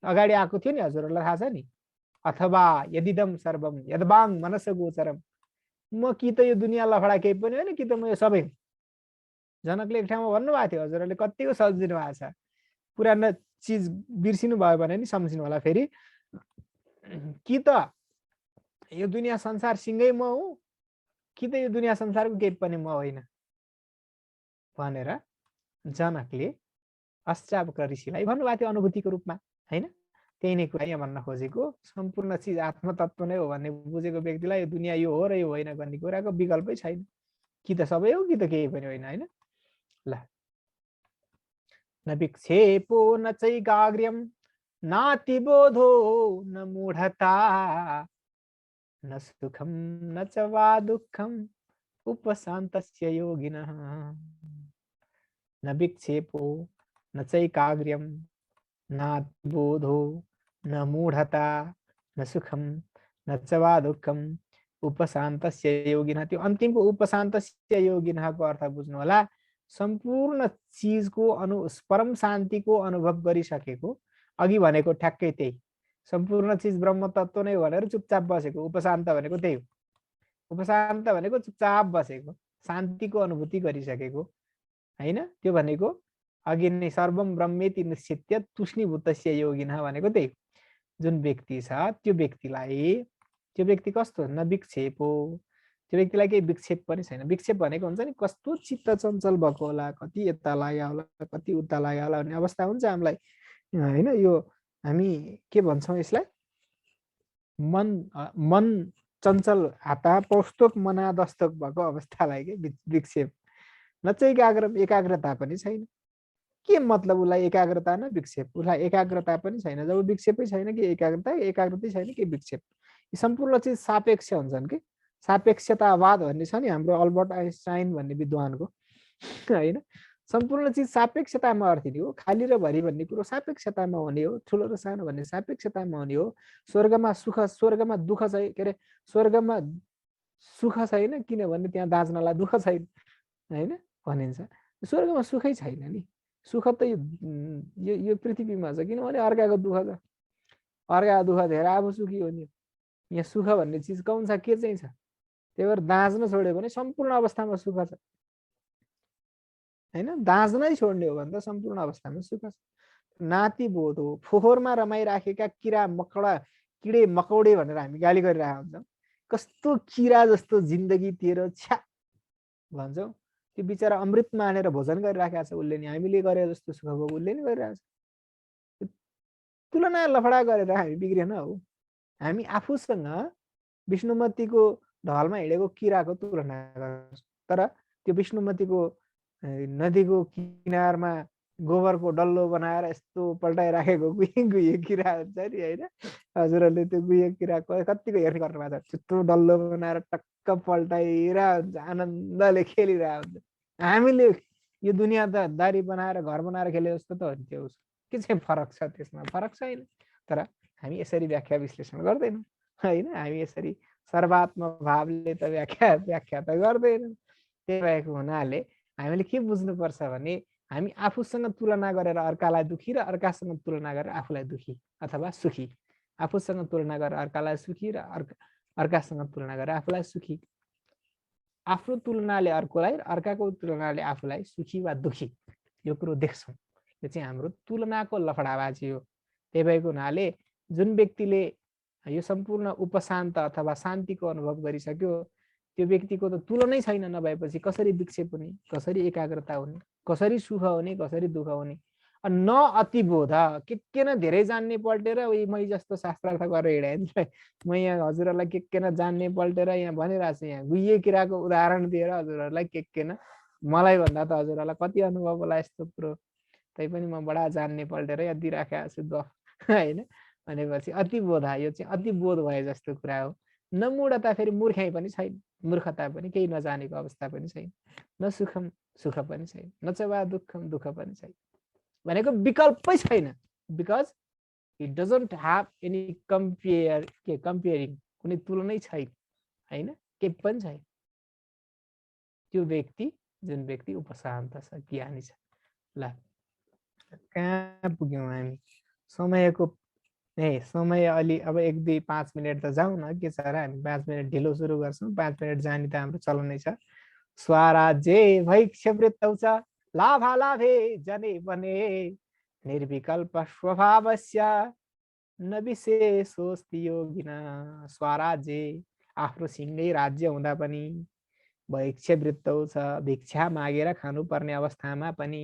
अगाडि आएको थियो नि, हजुरहरूलाई थाहा छ नि, अथवा यदिदम सर्वम यदवाङ मनस गोचरम, म कि त यो दुनियाँ लफडा केही पनि होइन, कि त म यो सबै हुँ। जनकले एक ठाउँमा भन्नुभएको थियो, हजुरहरूले कतिको सम्झिनु भएको छ। पुरानो चिज बिर्सिनु भयो भने नि सम्झिनु होला फेरि। कि त यो दुनियाँ संसार सिँगै म हुँ, कि त यो दुनियाँ संसारको केही पनि म होइन भनेर जनकले अष्टावक्र ऋषिलाई भन्नुभएको थियो अनुभूतिको रूपमा होइन। त्यही नै कुरा यहाँ भन्न खोजेको, सम्पूर्ण चिज आत्मतत्व नै हो भन्ने बुझेको व्यक्तिलाई यो दुनियाँ यो हो र यो होइन भन्ने कुराको विकल्पै छैन। कि त सबै हो, कि त केही पनि होइन होइन। ल, न विक्षेपो न चैकाग्र्यम नातिबोधो न मूढता न सुखम न च वा दुःखम उपशान्तस्य योगिनः। न विक्षेपो न चैकाग्र्यम नातिबोधो न मूढता न सुखम न च वा दुःखम उपशान्तस्य योगिनः। त्यो अन्तिमको उपशान्तस्य योगिनःको अर्थ बुझ्नु होला। सम्पूर्ण चिजको परम शान्तिको अनुभव गरिसकेको, अघि भनेको ठ्याक्कै त्यही, सम्पूर्ण चिज ब्रह्म तत्व नै भनेर चुपचाप बसेको उपशान्त भनेको त्यही हो। उपशान्त भनेको चुपचाप बसेको, शान्तिको अनुभूति गरिसकेको होइन। त्यो भनेको अघि नै सर्वम ब्रह्मेति निश्चित्य तुष्णीभूतस्य योगिनः भनेको त्यही। जुन व्यक्ति छ त्यो व्यक्ति कस्तो? न विक्षेप हो, त्यो व्यक्तिलाई केही विक्षेप पनि छैन। विक्षेप भनेको हुन्छ नि कस्तो चित्त चञ्चल भएको होला, कति यता लाग्यो होला, कति उता लाग्यो होला भन्ने अवस्था हुन्छ हामीलाई होइन। यो हामी के भन्छौँ यसलाई? मन चञ्चल हाता पौस्तोक मना दस्तक भएको अवस्थालाई के विक्षेप। न चाहिँ एकाग्रता पनि छैन। के मतलब उसलाई एकाग्रता न विक्षेप? उसलाई एकाग्रता पनि छैन। जब विक्षेपै छैन कि एकाग्रतै छैन कि विक्षेप, यी सम्पूर्ण चिज सापेक्ष हुन्छन् कि। सापेक्षतावाद भन्ने छ नि हाम्रो अल्बर्ट आइन्स्टाइन भन्ने विद्वानको होइन। सम्पूर्ण चिज सापेक्षतामा अर्थिने हो। खाली र भरि भन्ने कुरो सापेक्षतामा हुने हो। ठुलो र सानो भन्ने सापेक्षतामा हुने हो। स्वर्गमा सुख, स्वर्गमा दुःख चाहिँ के अरे, स्वर्गमा सुख छैन किनभने त्यहाँ दाँच्नलाई दुःख छैन होइन भनिन्छ। स्वर्गमा सुखै छैन नि। सुख त यो पृथ्वीमा छ किनभने अर्काको दुःख छ। अर्काको दुःख धेरै अब सुखी हो नि। यहाँ सुख भन्ने चिज कौन छ, के चाहिँ छ? त्यही भएर दाँच्न छोड्यो भने सम्पूर्ण अवस्थामा सुख छ होइन। दाँच्नै छोड्ने हो भने त सम्पूर्ण अवस्थामा सुख छ। नाति बोध हो, फोहोरमा रमाइराखेका किडे मकौडे भनेर हामी गाली गरिरहेका हुन्छौँ। कस्तो किरा जस्तो जिन्दगी तेरो छ्या भन्छौँ। त्यो बिचरा अमृत मानेर भोजन गरिराखेको छ उसले नि, हामीले गरे जस्तो सुख भोग उसले नि गरिरहेको छ। तुलना लफडा गरेर हामी बिग्रेन हो। हामी आफूसँग विष्णुमतीको ढलमा हिँडेको किराको तुलना गर्छौँ। तर त्यो विष्णुमतीको नदीको किनारमा गोबरको डल्लो बनाएर यस्तो पल्टाइराखेको गुहे किरा हुन्छ नि होइन। हजुरहरूले त्यो गुहे किरा कतिको हेर्ने गर्नु भएको छ? त्यत्रो डल्लो बनाएर टक्क पल्टाइरहेको हुन्छ, आनन्दले खेलिरहेको हुन्छ। हामीले यो दुनियाँ त दारी बनाएर घर बनाएर खेले जस्तो त हो नि। त्यो के चाहिँ फरक छ त्यसमा? फरक छैन। तर हामी यसरी व्याख्या विश्लेषण गर्दैनौँ होइन। हामी यसरी सर्वात्म भावले त व्याख्या त गर्दैनौँ। त्यही भएको हुनाले हामीले के बुझ्नुपर्छ भने हामी आफूसँग तुलना गरेर अर्कालाई दुखी र अर्कासँग तुलना गरेर आफूलाई दुखी अथवा सुखी, आफूसँग तुलना गरेर अर्कालाई सुखी र अर्कासँग तुलना गरेर आफूलाई सुखी, आफ्नो तुलनाले अर्कोलाई, अर्काको तुलनाले आफूलाई सुखी वा दुखी, यो कुरो देख्छौँ। यो चाहिँ हाम्रो तुलनाको लफडाबाजी हो। त्यही भएको हुनाले जुन व्यक्तिले यो सम्पूर्ण उपशान्त अथवा शान्तिको अनुभव गरिसक्यो त्यो व्यक्तिको त तुलनै छैन, नभएपछि कसरी विक्षेप हुने, कसरी एकाग्रता हुने, कसरी सुख हुने, कसरी दुःख हुने। न अतिबोध के न धेरै जान्ने पल्टेर मै जस्तो शास्त्रार्थ गरेर हिँडाइन्छ। म यहाँ हजुरहरूलाई के न जान्ने पल्टेर यहाँ भनिरहेको छु, यहाँ गुह्य किराको उदाहरण दिएर हजुरहरूलाई के न, मलाई भन्दा त हजुरहरूलाई कति अनुभव होला यस्तो कुरो, तैपनि म बडा जान्ने पल्टेर यहाँ दिइराखेको छु गफ होइन। भनेपछि अतिबोध, यो चाहिँ अतिबोध भए जस्तो कुरा हो। न मूढता, फेरि मूर्खाइ पनि छैन, मूर्खता पनि, केही नजानेको अवस्था पनि छैन। न सुखम, सुख पनि छैन, न च वा दुःखम, दुःख पनि छैन। भनेको विकल्पै छैन, because it doesn't have any comparing, कुनै तुलनै छैन होइन, केही पनि छैन। त्यो व्यक्ति, जुन व्यक्ति उपशान्त छ, ज्ञानी छ। ल कहाँ पुग्यौँ हामी? समयको समय अलि अब 1 2 5 मिनट त जाउँ न, के छ र, हामी 5 मिनट ढिलो सुरु गर्छौँ, 5 मिनट जाने त हाम्रो चलनै छ। स्वराज्ये भैक्षवृत्तौ च लाभालाभे जने बने निर्विकल्प स्वभावस्य न विशेषोस्ति योगिना। स्वराज्ये, आफ्नो सिङ्गै राज्य हुँदा पनि, भैक्षवृत्तौ छ, भिक्षा मागेर खानुपर्ने अवस्थामा पनि,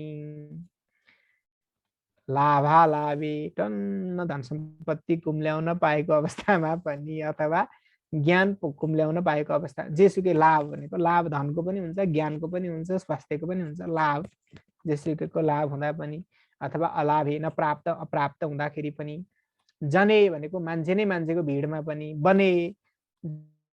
लाभालाभे, टन्न धन सम्पत्ति कुम्ल्याउन पाएको अवस्थामा पनि, अथवा ज्ञान कुम्ल्याउन पाएको अवस्था, जेसुकै लाभ भनेको लाभ धनको पनि हुन्छ, ज्ञानको पनि हुन्छ, स्वास्थ्यको पनि हुन्छ। लाभ जेसुकैको लाभ हुँदा पनि, अथवा अलाभे नप्राप्त अप्राप्त हुँदाखेरि पनि, जने भनेको मान्छे नै मान्छेको भिडमा पनि, बने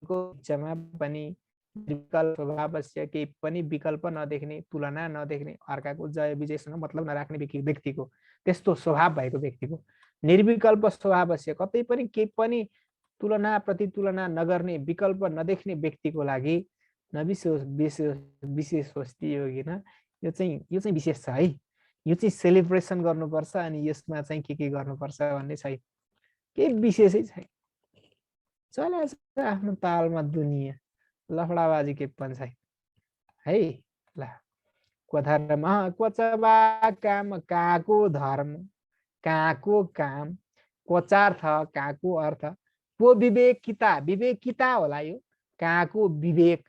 को इच्छामा पनि, विकल्प स्वभावस्य, केही पनि विकल्प नदेख्ने, तुलना नदेख्ने, अर्काको जय विजयसँग मतलब नराख्ने व्यक्तिको, त्यस्तो स्वभाव भएको व्यक्तिको, निर्विकल्प स्वभावस्य, कतै पनि केही पनि तुलना प्रतितुलना नगर्ने, विकल्प नदेख्ने व्यक्तिको लागि न विशेष वस्ती योगिना, यो चाहिँ विशेष छ है। यो चाहिँ सेलिब्रेसन गर्नुपर्छ, अनि यसमा चाहिँ के गर्नुपर्छ भन्ने छैन, केही विशेषै छैन। चलेछ आफ्नो तालमा दुनियाँ, लफडाबाजी के पनि छैन है। ल धर्म क्वचबा काम, कहाँको धर्म, कहाँको काम, क्वचार्थ, कहाँको अर्थ, को विवेकिता, विवेकिता होला यो, कहाँको विवेक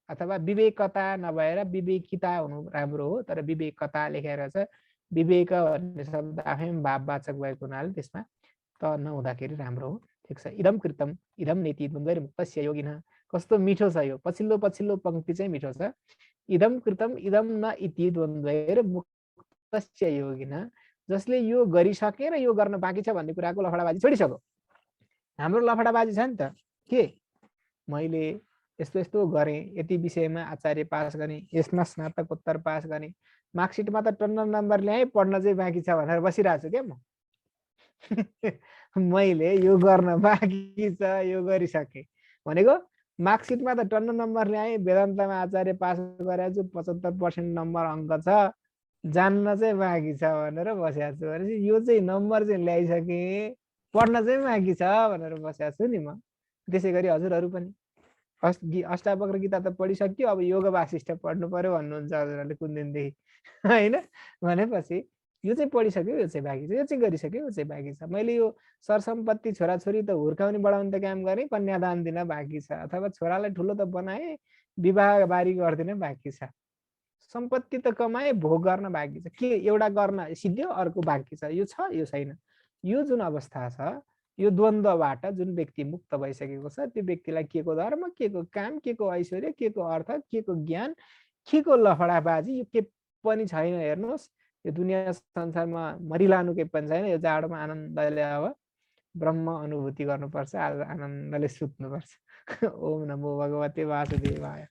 अथवा विवेकता नभएर विवेकिता हुनु राम्रो हो, तर विवेकता लेखेर छ। विवेक भन्ने शब्द आफैमा भाववाचक भएको हुनाले त्यसमा त नहुँदाखेरि राम्रो हो। ठिक छ। इदम कृतम इदम नीति द्वन्द्वैर मुक्तस्य योगिनः, कस्तो मिठो छ यो पछिल्लो पंक्ति चाहिँ मिठो छ। इदम कृतम इदम न इति द्वन्द्वैर मुक्तस्य योगिनः, जसले यो गरिसके र यो गर्न बाँकी छ भन्ने कुराको लफडाबाजी छोडिसक्यो। हाम्रो लफडाबाजी छ नि त, के मैले यस्तो यस्तो गरेँ, यति विषयमा आचार्य पास गरेँ, यसमा स्नातकोत्तर पास गरेँ, मार्कसिटमा त टन्न नम्बर ल्याएँ, पढ्न चाहिँ बाँकी छ भनेर बसिरहेको छु क्या म। मैले यो गर्न बाँकी छ, यो गरिसकेँ भनेको मार्कसिटमा त टन्न नम्बर ल्याएँ, वेदान्तमा आचार्य पास गरेको छु, 75% नम्बर अङ्क छ, जान्न चाहिँ बाँकी छ भनेर बसेको छु। भनेपछि यो चाहिँ नम्बर चाहिँ ल्याइसकेँ, पढ्न चाहिँ बाँकी छ भनेर बसेको छु नि म। त्यसै गरी हजुरहरू पनि अष्टावक्र गीता त पढिसक्यो, अब योग वासिष्ठ पढ्नु पर्यो भन्नुहुन्छ हजुरहरूले कुन दिनदेखि होइन। भनेपछि यो चाहिँ पढिसक्यो, यो चाहिँ बाँकी छ, यो चाहिँ गरिसक्यो, यो चाहिँ बाँकी छ। मैले यो सरसम्पत्ति छोराछोरी त हुर्काउने बढाउने त काम गरेँ, कन्यादान दिन बाँकी छ, अथवा छोरालाई ठुलो त बनाएँ, विवाह बारी गरिदिन बाँकी छ, सम्पत्ति त कमाए, भोग गर्न बाँकी छ, के एउटा गर्न सिद्धियो अर्को बाँकी छ, यो छ यो छैन। यो जुन अवस्था छ, यो द्वन्द्वबाट जुन व्यक्ति मुक्त भइसकेको छ, त्यो व्यक्तिलाई के को धर्म, के को काम, के को ऐश्वर्य, के को अर्थ, के को ज्ञान, के को लफडाबाजी, यो के पनि छैन। हेर्नुहोस्, यो दुनियाँ संसारमा मरिलानु के पनि छैन। यो जाडोमा आनन्दले अब ब्रह्म अनुभूति गर्नुपर्छ, आज आनन्दले सुत्नुपर्छ। ओम नमो भगवते वासुदेवाय।